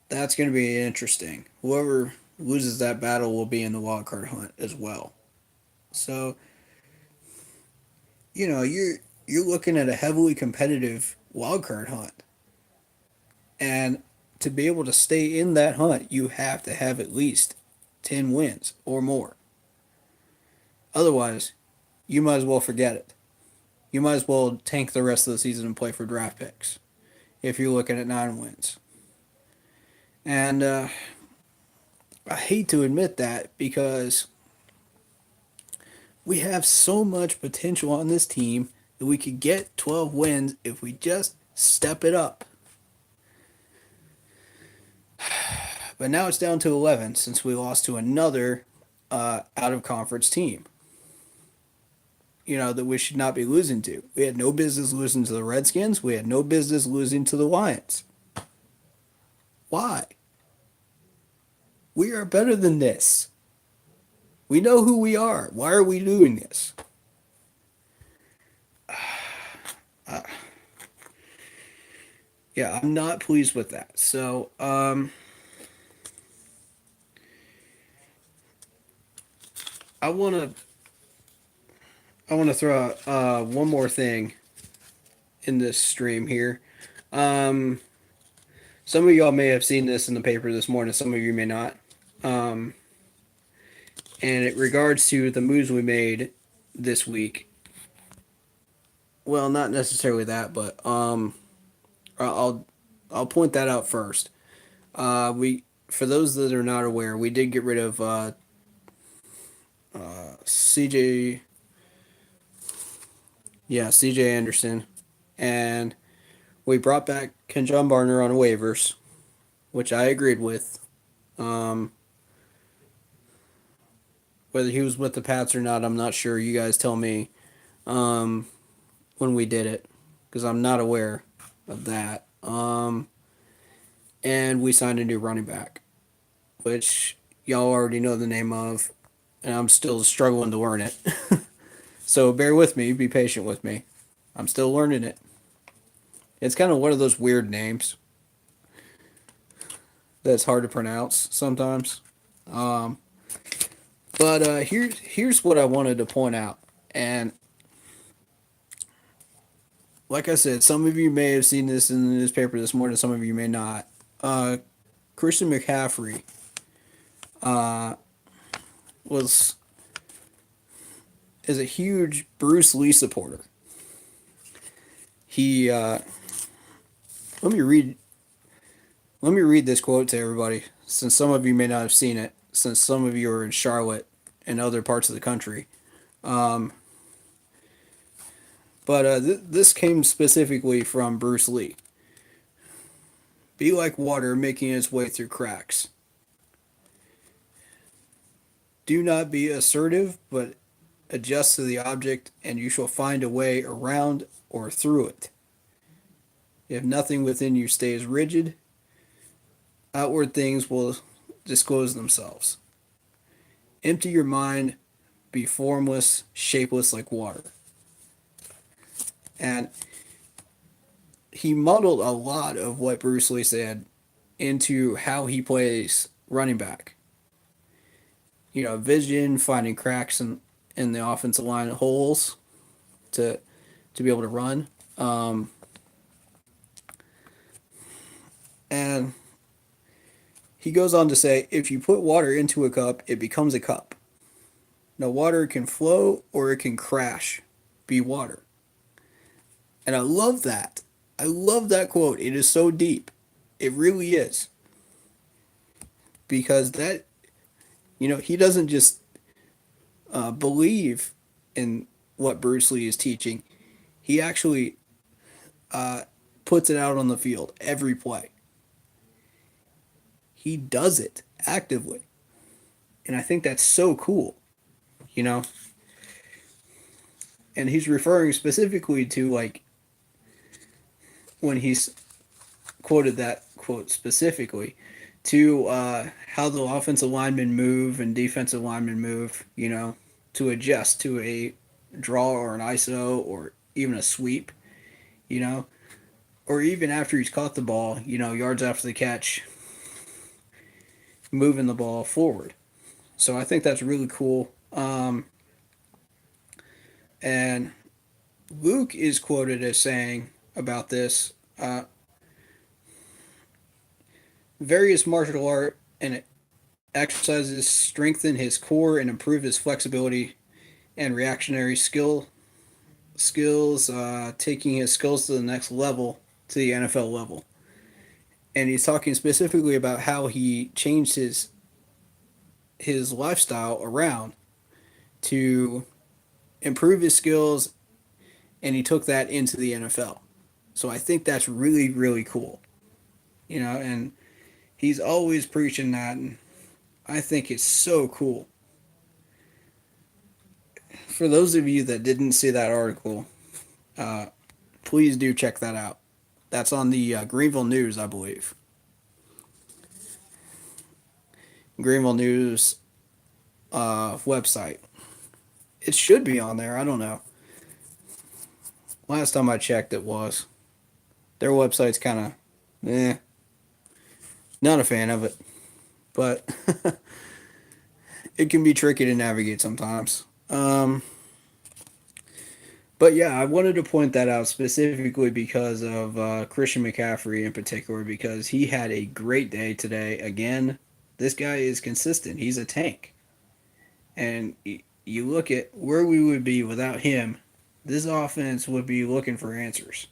that's going to be interesting. Whoever loses that battle will be in the wild card hunt as well. So you're looking at a heavily competitive wild card hunt, and to be able to stay in that hunt, you have to have at least 10 wins or more. Otherwise, you might as well forget it. You might as well tank the rest of the season and play for draft picks if you're looking at 9 wins. And I hate to admit that because we have so much potential on this team that we could get 12 wins if we just step it up. But now it's down to 11 since we lost to another out of conference team. That we should not be losing to. We had no business losing to the Redskins. We had no business losing to the Lions. Why? We are better than this. We know who we are. Why are we doing this? Yeah, I'm not pleased with that. So, I want to throw out one more thing in this stream here. Some of y'all may have seen this in the paper this morning. Some of you may not. And it regards to the moves we made this week. Well, not necessarily that, but I'll point that out first. We For those that are not aware, we did get rid of CJ. Yeah, CJ Anderson, and we brought back Kenjon Barner on waivers, which I agreed with. Um, Whether he was with the Pats or not, I'm not sure. You guys tell me um, when we did it, because I'm not aware of that. And we signed a new running back, which y'all already know the name of, and I'm still struggling to learn it. So bear with me, be patient with me. I'm still learning it. It's kind of one of those weird names that's hard to pronounce sometimes. Um, but here's what I wanted to point out, and like I said, some of you may have seen this in the newspaper this morning. Some of you may not. Christian McCaffrey uh, was is a huge Bruce Lee supporter. He let me read this quote to everybody, since some of you may not have seen it, since some of you are in Charlotte and other parts of the country. Um, but this came specifically from Bruce Lee. Be like water making its way through cracks. Do not be assertive, but adjust to the object, and you shall find a way around or through it. If nothing within you stays rigid, outward things will disclose themselves. Empty your mind, be formless, shapeless like water. And he muddled a lot of what Bruce Lee said into how he plays running back. Vision, finding cracks in the offensive line holes to be able to run. And he goes on to say, if you put water into a cup, it becomes a cup. Now, water can flow or it can crash, be water. And I love that. I love that quote. It is so deep. It really is. Because he doesn't just believe in what Bruce Lee is teaching. He actually puts it out on the field every play. He does it actively. And I think that's so cool, you know? And he's referring specifically to, like, when he's quoted that quote specifically, to how the offensive linemen move and defensive linemen move, to adjust to a draw or an ISO or even a sweep, you know, or even after he's caught the ball, yards after the catch, moving the ball forward. So I think that's really cool. And Luke is quoted as saying about this various martial art and exercises strengthen his core and improve his flexibility and reactionary skills, taking his skills to the next level, to the NFL level. And he's talking specifically about how he changed his lifestyle around to improve his skills, and he took that into the NFL. So I think that's really, really cool. And he's always preaching that, and I think it's so cool. For those of you that didn't see that article, uh, please do check that out. That's on the Greenville News, I believe. Greenville News website. It should be on there. I don't know. Last time I checked, it was. Their website's kind of, not a fan of it. But it can be tricky to navigate sometimes. But yeah, I wanted to point that out specifically because of Christian McCaffrey in particular, because he had a great day today. Again, this guy is consistent. He's a tank. And you look at where we would be without him, this offense would be looking for answers.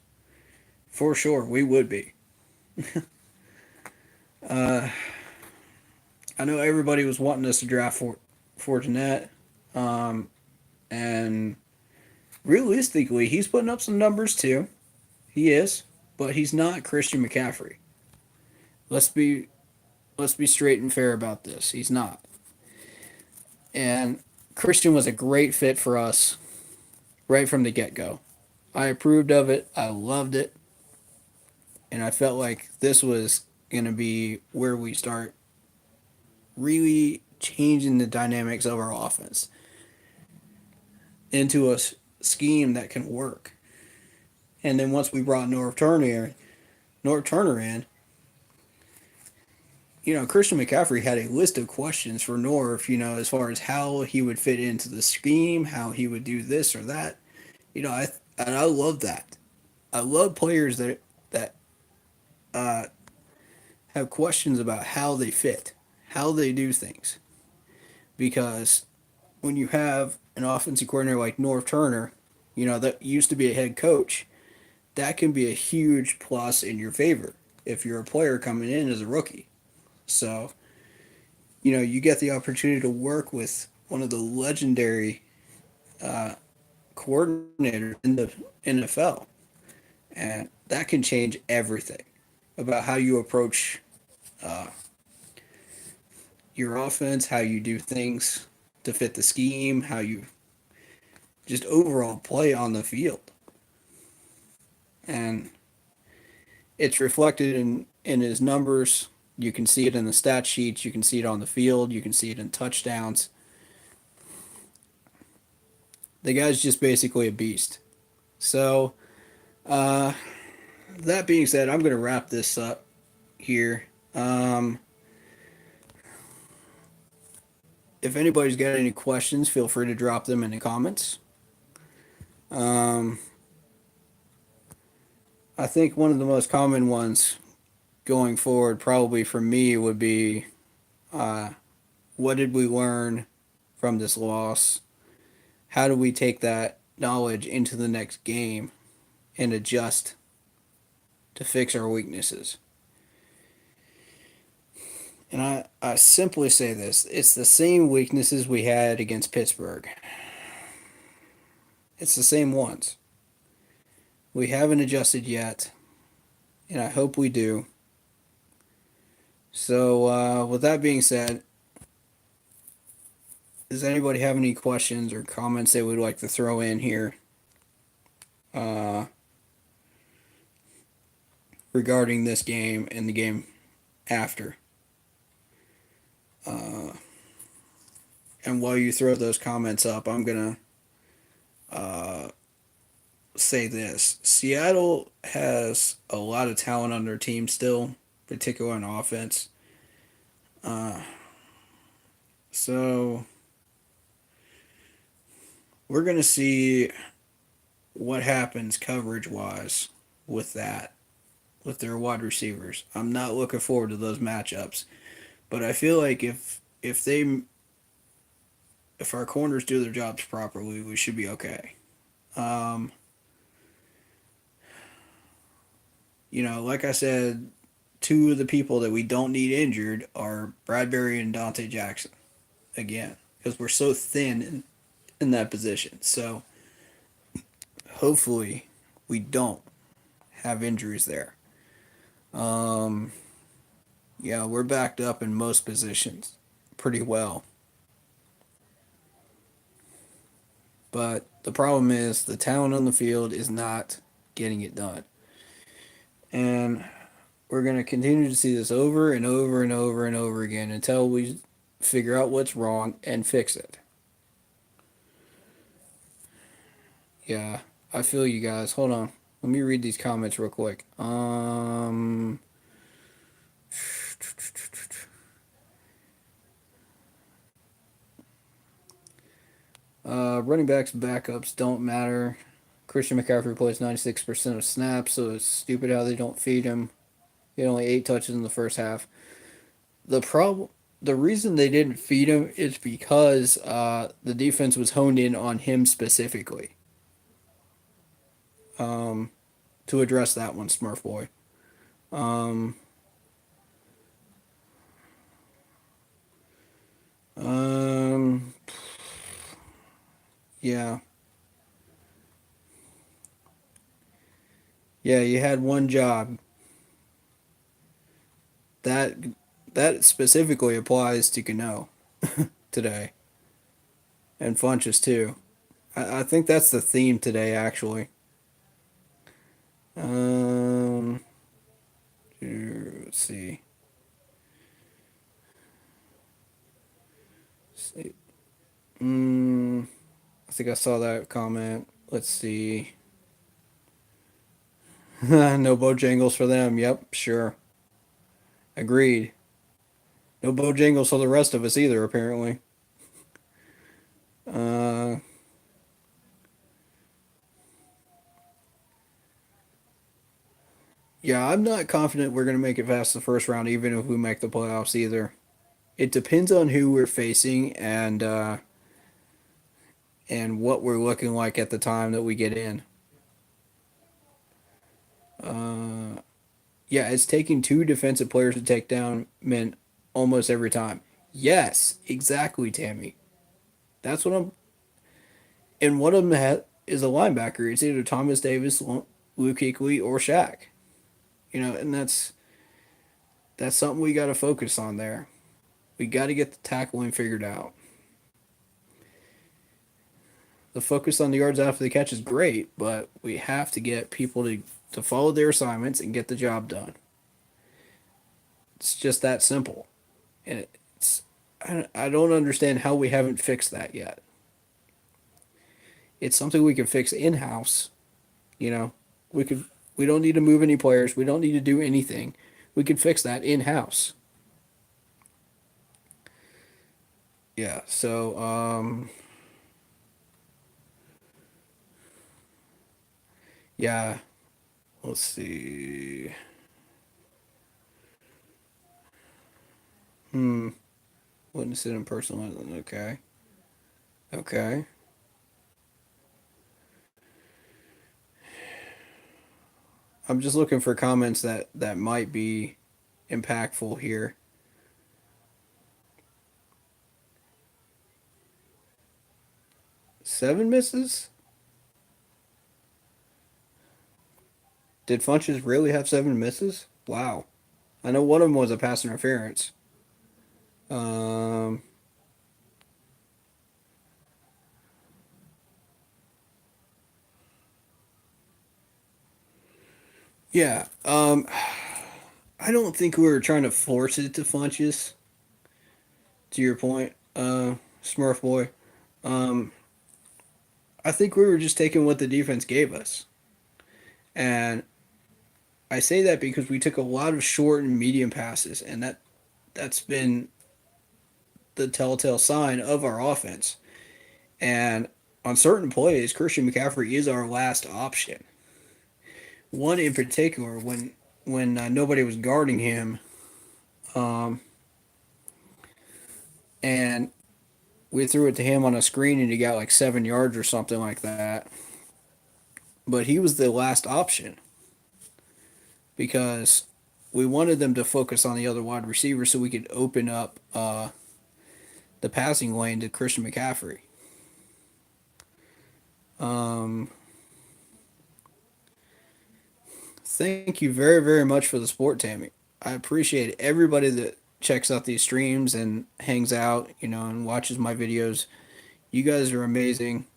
For sure, we would be. uh, I know everybody was wanting us to draft Fortinet. And realistically, he's putting up some numbers too. He is, but he's not Christian McCaffrey. Let's be let's be straight and fair about this. He's not. And Christian was a great fit for us right from the get go. I approved of it. I loved it. And I felt like this was going to be where we start really changing the dynamics of our offense into a scheme that can work. And then once we brought North Turner in, Christian McCaffrey had a list of questions for North, as far as how he would fit into the scheme, how he would do this or that. And I love that. I love players that uh, have questions about how they fit, how they do things. Because when you have an offensive coordinator like North Turner, that used to be a head coach, that can be a huge plus in your favor if you're a player coming in as a rookie. So, you get the opportunity to work with one of the legendary uh, coordinators in the NFL, and that can change everything about how you approach uh, your offense, how you do things to fit the scheme, how you just overall play on the field. And it's reflected in his numbers. You can see it in the stat sheets. You can see it on the field. You can see it in touchdowns. The guy's just basically a beast. So, uh, that being said, I'm going to wrap this up here. If anybody's got any questions, feel free to drop them in the comments. Um, I think one of the most common ones going forward, probably for me, would be uh, what did we learn from this loss? How do we take that knowledge into the next game and adjust to fix our weaknesses? And I simply say this, it's the same weaknesses we had against Pittsburgh. It's the same ones. We haven't adjusted yet, and I hope we do. So, with that being said, does anybody have any questions or comments they would like to throw in here uh, regarding this game and the game after? And while you throw those comments up, I'm gonna say this: Seattle has a lot of talent on their team still, particularly on offense. Uh, so we're gonna see what happens coverage wise with that with their wide receivers. I'm not looking forward to those matchups, but I feel like if our corners do their jobs properly, we should be okay. Um, like I said, two of the people that we don't need injured are Bradbury and Dante Jackson again because we're so thin in that position. So hopefully we don't have injuries there. Um, yeah, we're backed up in most positions pretty well. But the problem is the talent on the field is not getting it done. And we're going to continue to see this over and over and over and over again until we figure out what's wrong and fix it. Yeah, I feel you guys. Hold on. Let me read these comments real quick. Running backs backups don't matter. Christian McCaffrey plays 96% of snaps, so it's stupid how they don't feed him. He had only 8 touches in the first half. The problem, the reason they didn't feed him is because the defense was honed in on him specifically. Um, to address that one, Smurf boy. Um, um, yeah, yeah. You had one job. That that specifically applies to Cano today and Funches too. I think that's the theme today, actually. Um, let's see. Let's see. I think I saw that comment. Let's see. No Bojangles for them. Yep, sure. Agreed. No Bojangles for the rest of us either, apparently. Uh, yeah, I'm not confident we're going to make it past the first round, even if we make the playoffs either. It depends on who we're facing and what we're looking like at the time that we get in. Uh, yeah, it's taking two defensive players to take down men almost every time. Yes, exactly, Tammy. That's what I'm. And one of them is a linebacker. It's either Thomas Davis, Luke Kuechly, or Shaq. And that's something we got to focus on there. We got to get the tackling figured out. The focus on the yards after the catch is great, but we have to get people to follow their assignments and get the job done. It's just that simple. And it's I don't understand how we haven't fixed that yet. It's something we can fix in house. You know, we could we don't need to move any players. We don't need to do anything. We can fix that in house. Yeah. So yeah. Let's see. Hmm. Witness it in person. Okay. Okay. I'm just looking for comments that might be impactful here. 7 misses? Did Funches really have 7 misses? Wow. I know one of them was a pass interference. Um, yeah. I don't think we were trying to force it to Funches. To your point, Smurf boy. Um, I think we were just taking what the defense gave us. And I say that because we took a lot of short and medium passes, and that's been the telltale sign of our offense. And on certain plays, Christian McCaffrey is our last option. One in particular, when nobody was guarding him, um, and we threw it to him on a screen, and he got like 7 yards or something like that. But he was the last option because we wanted them to focus on the other wide receiver so we could open up the passing lane to Christian McCaffrey. Um, Thank you very, very much for the support, Tammy. I appreciate everybody that checks out these streams and hangs out, and watches my videos. You guys are amazing.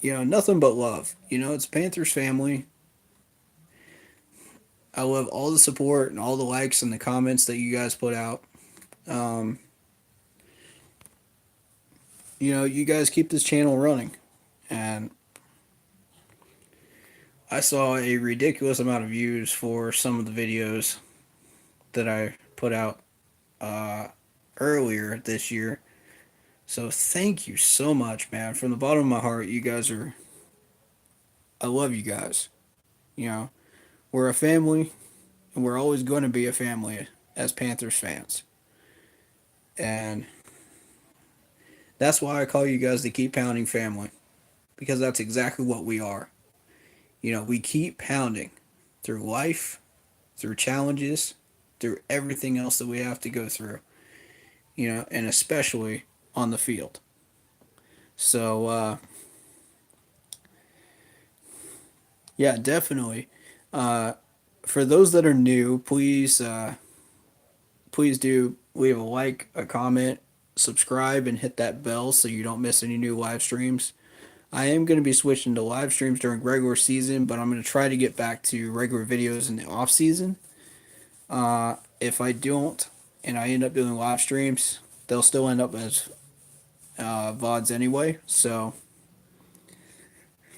Nothing but love. It's Panthers family. I love all the support and all the likes and the comments that you guys put out. Um, you guys keep this channel running. And I saw a ridiculous amount of views for some of the videos that I put out uh, earlier this year. So thank you so much, man. From the bottom of my heart, you guys are. I love you guys. You know, we're a family, and we're always going to be a family as Panthers fans. And that's why I call you guys the Keep Pounding family, because that's exactly what we are. We keep pounding through life, through challenges, through everything else that we have to go through, and especially on the field. So, yeah, definitely. Uh, for those that are new, please do leave a like, a comment, subscribe, and hit that bell so you don't miss any new live streams. I am going to be switching to live streams during regular season, but I'm going to try to get back to regular videos in the off season. If I don't, and I end up doing live streams, they'll still end up as VODs anyway. So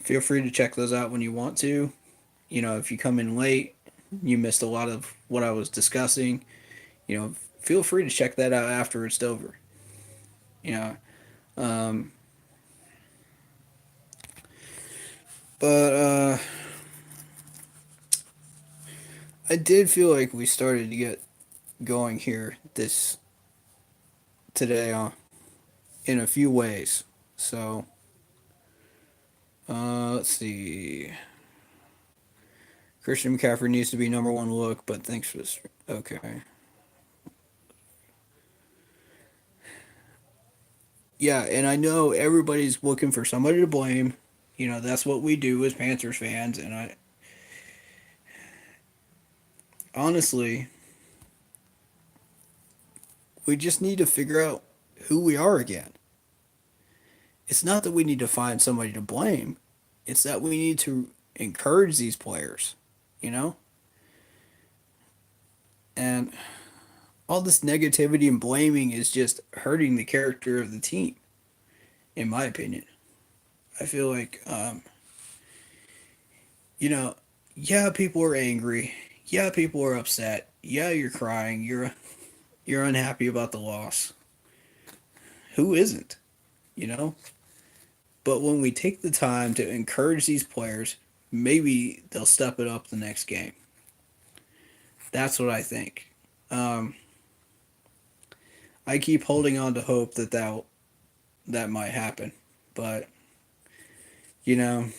feel free to check those out when you want to. If you come in late, you missed a lot of what I was discussing. Feel free to check that out after it's over. You know, um, but I did feel like we started to get going here this today in a few ways. So let's see. Christian McCaffrey needs to be number one look, but thanks for this. Okay. Yeah, and I know everybody's looking for somebody to blame. That's what we do as Panthers fans, and I honestly, we just need to figure out who we are again. It's not that we need to find somebody to blame. It's that we need to encourage these players, you know? And all this negativity and blaming is just hurting the character of the team, in my opinion. I feel like, you know, yeah, people are angry. Yeah, people are upset. Yeah, you're crying. You're unhappy about the loss. Who isn't? You know? But when we take the time to encourage these players, maybe they'll step it up the next game. That's what I think. Um, I keep holding on to hope that might happen, but you know,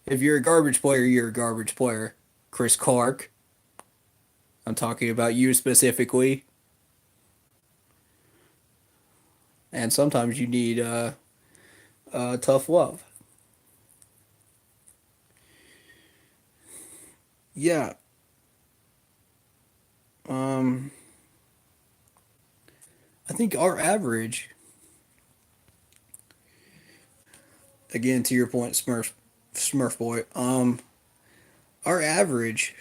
if you're a garbage player, you're a garbage player. Chris Clark, I'm talking about you specifically, and sometimes you need tough love. Yeah. Um, I think our average, again to your point, Smurf boy. Our average,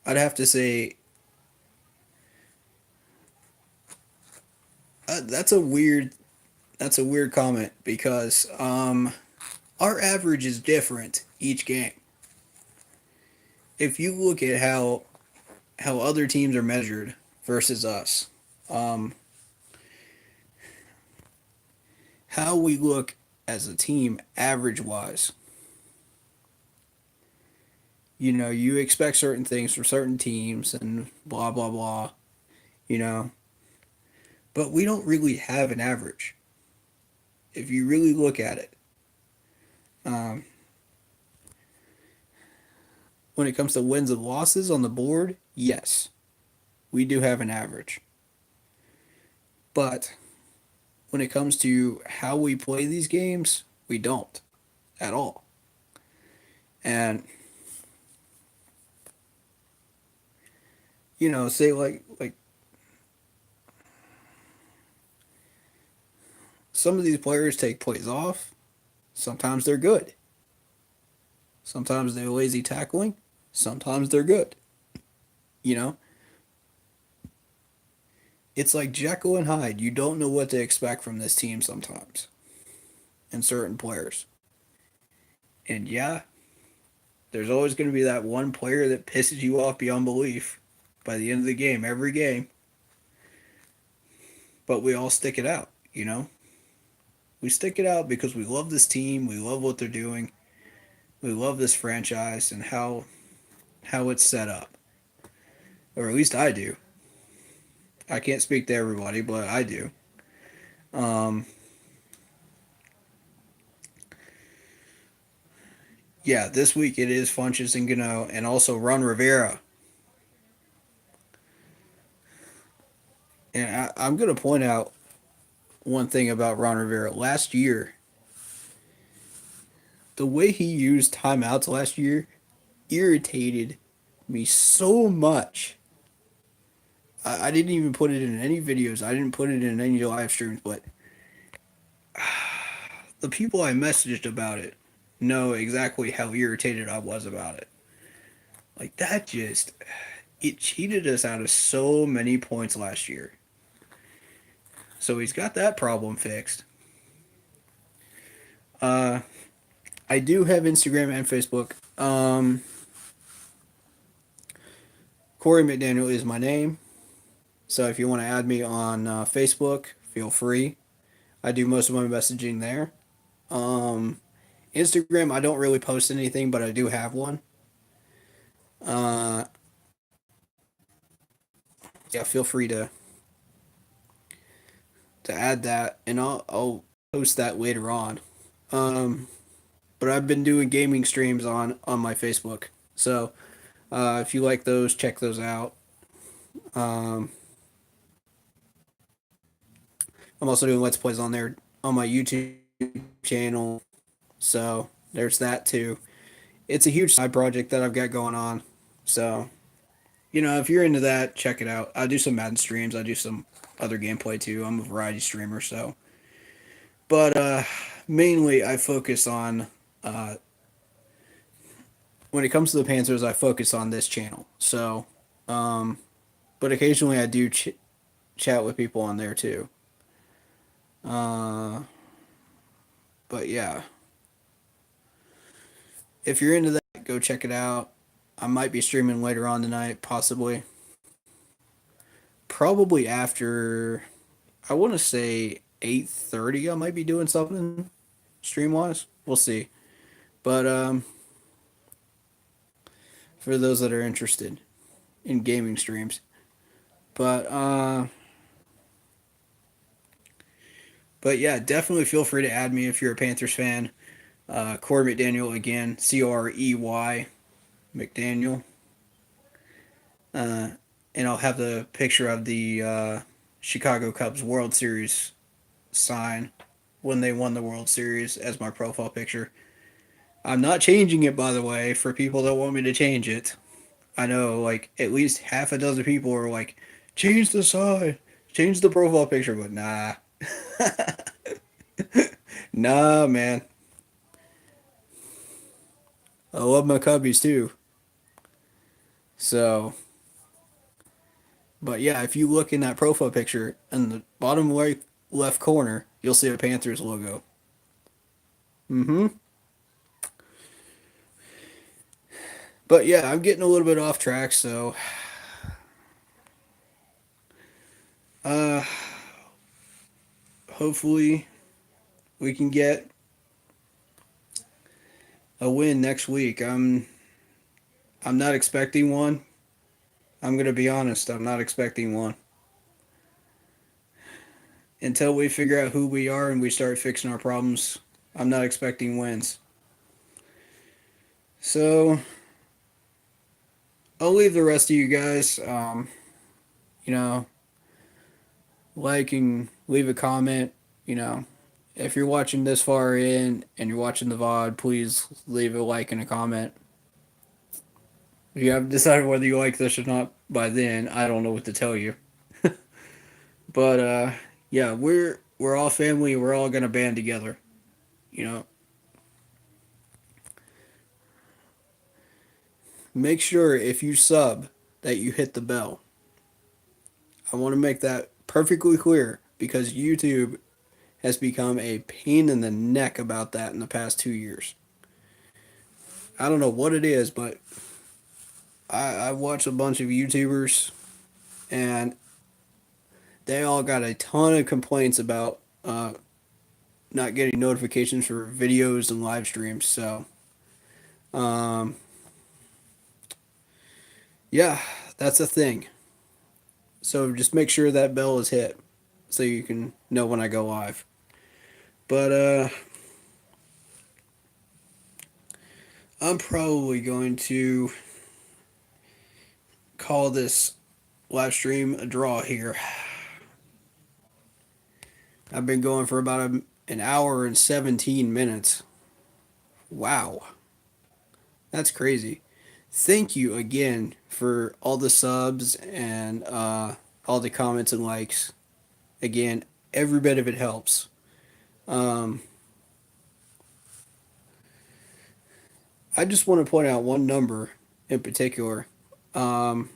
I'd have to say, that's a weird That's a weird comment because our average is different each game. If you look at how other teams are measured versus us, um, how we look as a team average wise, you expect certain things from certain teams and blah blah blah, you know, but we don't really have an average if you really look at it. Um, when it comes to wins and losses on the board, yes, we do have an average. But when it comes to how we play these games, we don't at all. And say like some of these players take plays off. Sometimes they're good. Sometimes they're lazy tackling. Sometimes they're good. You know, it's like Jekyll and Hyde. You don't know what to expect from this team sometimes, and certain players. And yeah, there's always going to be that one player that pisses you off beyond belief by the end of the game, every game. But we all stick it out, you know? We stick it out because we love this team, we love what they're doing, we love this franchise and how it's set up. Or at least I do. I can't speak to everybody, but I do. Um, yeah, this week it is Funches and Gano and also Ron Rivera. And I'm going to point out one thing about Ron Rivera. Last year, the way he used timeouts last year irritated me so much. I didn't even put it in any videos. I didn't put it in any live streams, but the people I messaged about it know exactly how irritated I was about it. Like that just it cheated us out of so many points last year. So he's got that problem fixed. Uh I do have Instagram and Facebook. Corey McDaniel is my name. So if you want to add me on Facebook, feel free. I do most of my messaging there. Um, Instagram, I don't really post anything, but I do have one. Uh, yeah, feel free to add that, and I'll post that later on. Um, but I've been doing gaming streams on my Facebook, so if you like those, check those out. Um, I'm also doing let's plays on there on my YouTube channel, so there's that too. It's a huge side project that I've got going on, so if you're into that, check it out. I do some Madden streams. I do some other gameplay too. I'm a variety streamer, so. But mainly, I focus on when it comes to the Panthers. I focus on this channel. So, um, but occasionally I do chat with people on there too. Uh, but yeah, if you're into that, go check it out. I might be streaming later on tonight, possibly. Probably after, I want to say 8:30. I might be doing something stream wise. We'll see. But for those that are interested in gaming streams. But yeah, definitely feel free to add me if you're a Panthers fan. Corey McDaniel again, Corey McDaniel. Uh, and I'll have the picture of the Chicago Cubs World Series sign when they won the World Series as my profile picture. I'm not changing it, by the way, for people that want me to change it. I know, like, at least half a dozen people are like, change the sign, change the profile picture, but nah. Nah, man. I love my Cubbies too. So, but yeah, if you look in that profile picture in the bottom right left corner, you'll see a Panthers logo. Mm-hmm. But yeah, I'm getting a little bit off track, so uh, hopefully we can get a win next week. I'm not expecting one. I'm gonna be honest. I'm not expecting one until we figure out who we are and we start fixing our problems. I'm not expecting wins. So I'll leave the rest of you guys. You know, like and leave a comment. You know, if you're watching this far in and you're watching the VOD, please leave a like and a comment. If you haven't decided whether you like this or not by then, I don't know what to tell you. But yeah, we're all family. We're all gonna band together. You know, make sure if you sub that you hit the bell. I want to make that perfectly clear because YouTube has become a pain in the neck about that in the past 2 years. I don't know what it is, but I watch a bunch of YouTubers and they all got a ton of complaints about not getting notifications for videos and live streams. So, um, yeah, that's a thing. So just make sure that bell is hit so you can know when I go live. But I'm probably going to call this live stream a draw here. I've been going for about an hour and 17 minutes. Wow. That's crazy. Thank you again for all the subs and all the comments and likes. Again, every bit of it helps. Um, I just want to point out one number in particular. Um,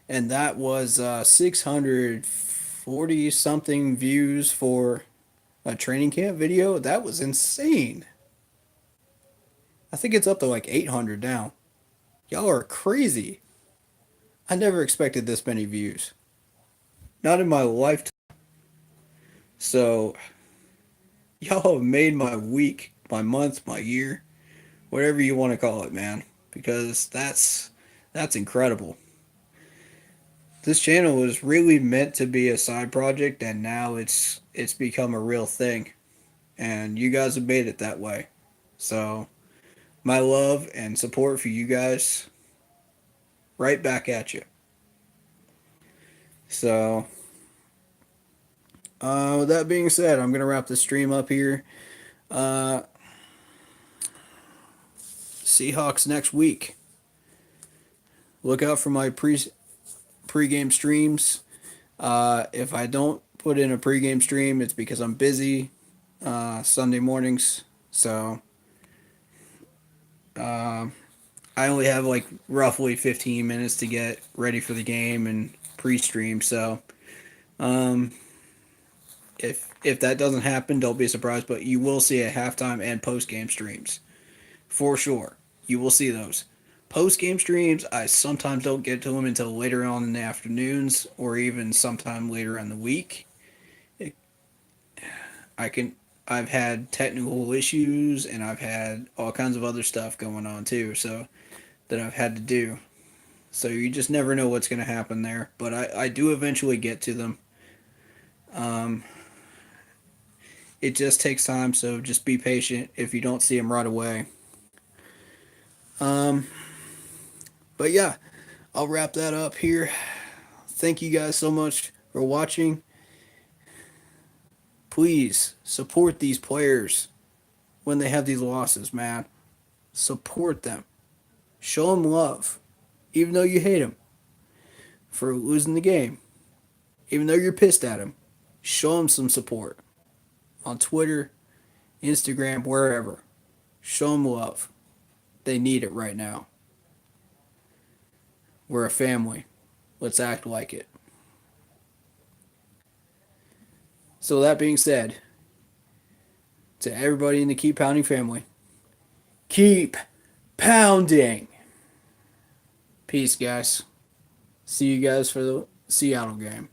and that was 640 something views for a training camp video. That was insane. I think it's up to like 800 now. Y'all are crazy. I never expected this many views. Not in my lifetime. So, y'all have made my week, my month, my year, whatever you want to call it, man. Because that's incredible. This channel was really meant to be a side project and now it's become a real thing. And you guys have made it that way. So, my love and support for you guys right back at you. So, with that being said, I'm going to wrap the stream up here. Uh, Seahawks next week. Look out for my pregame streams. If I don't put in a pregame stream, it's because I'm busy Sunday mornings. So uh, I only have like roughly 15 minutes to get ready for the game and pre-stream. So um, if that doesn't happen, don't be surprised. But you will see a halftime and post-game streams for sure. You will see those. Post game streams, I sometimes don't get to them until later on in the afternoons or even sometime later in the week. It, I can I've had technical issues and I've had all kinds of other stuff going on too, so that I've had to do. So you just never know what's going to happen there, but I do eventually get to them. Um, it just takes time, so just be patient if you don't see them right away. Um, but yeah, I'll wrap that up here. Thank you guys so much for watching. Please support these players when they have these losses, man. Support them. Show them love, even though you hate them for losing the game. Even though you're pissed at them, show them some support on Twitter, Instagram, wherever. Show them love. They need it right now. We're a family. Let's act like it. So that being said, to everybody in the Keep Pounding family, keep pounding. Peace, guys. See you guys for the Seattle game.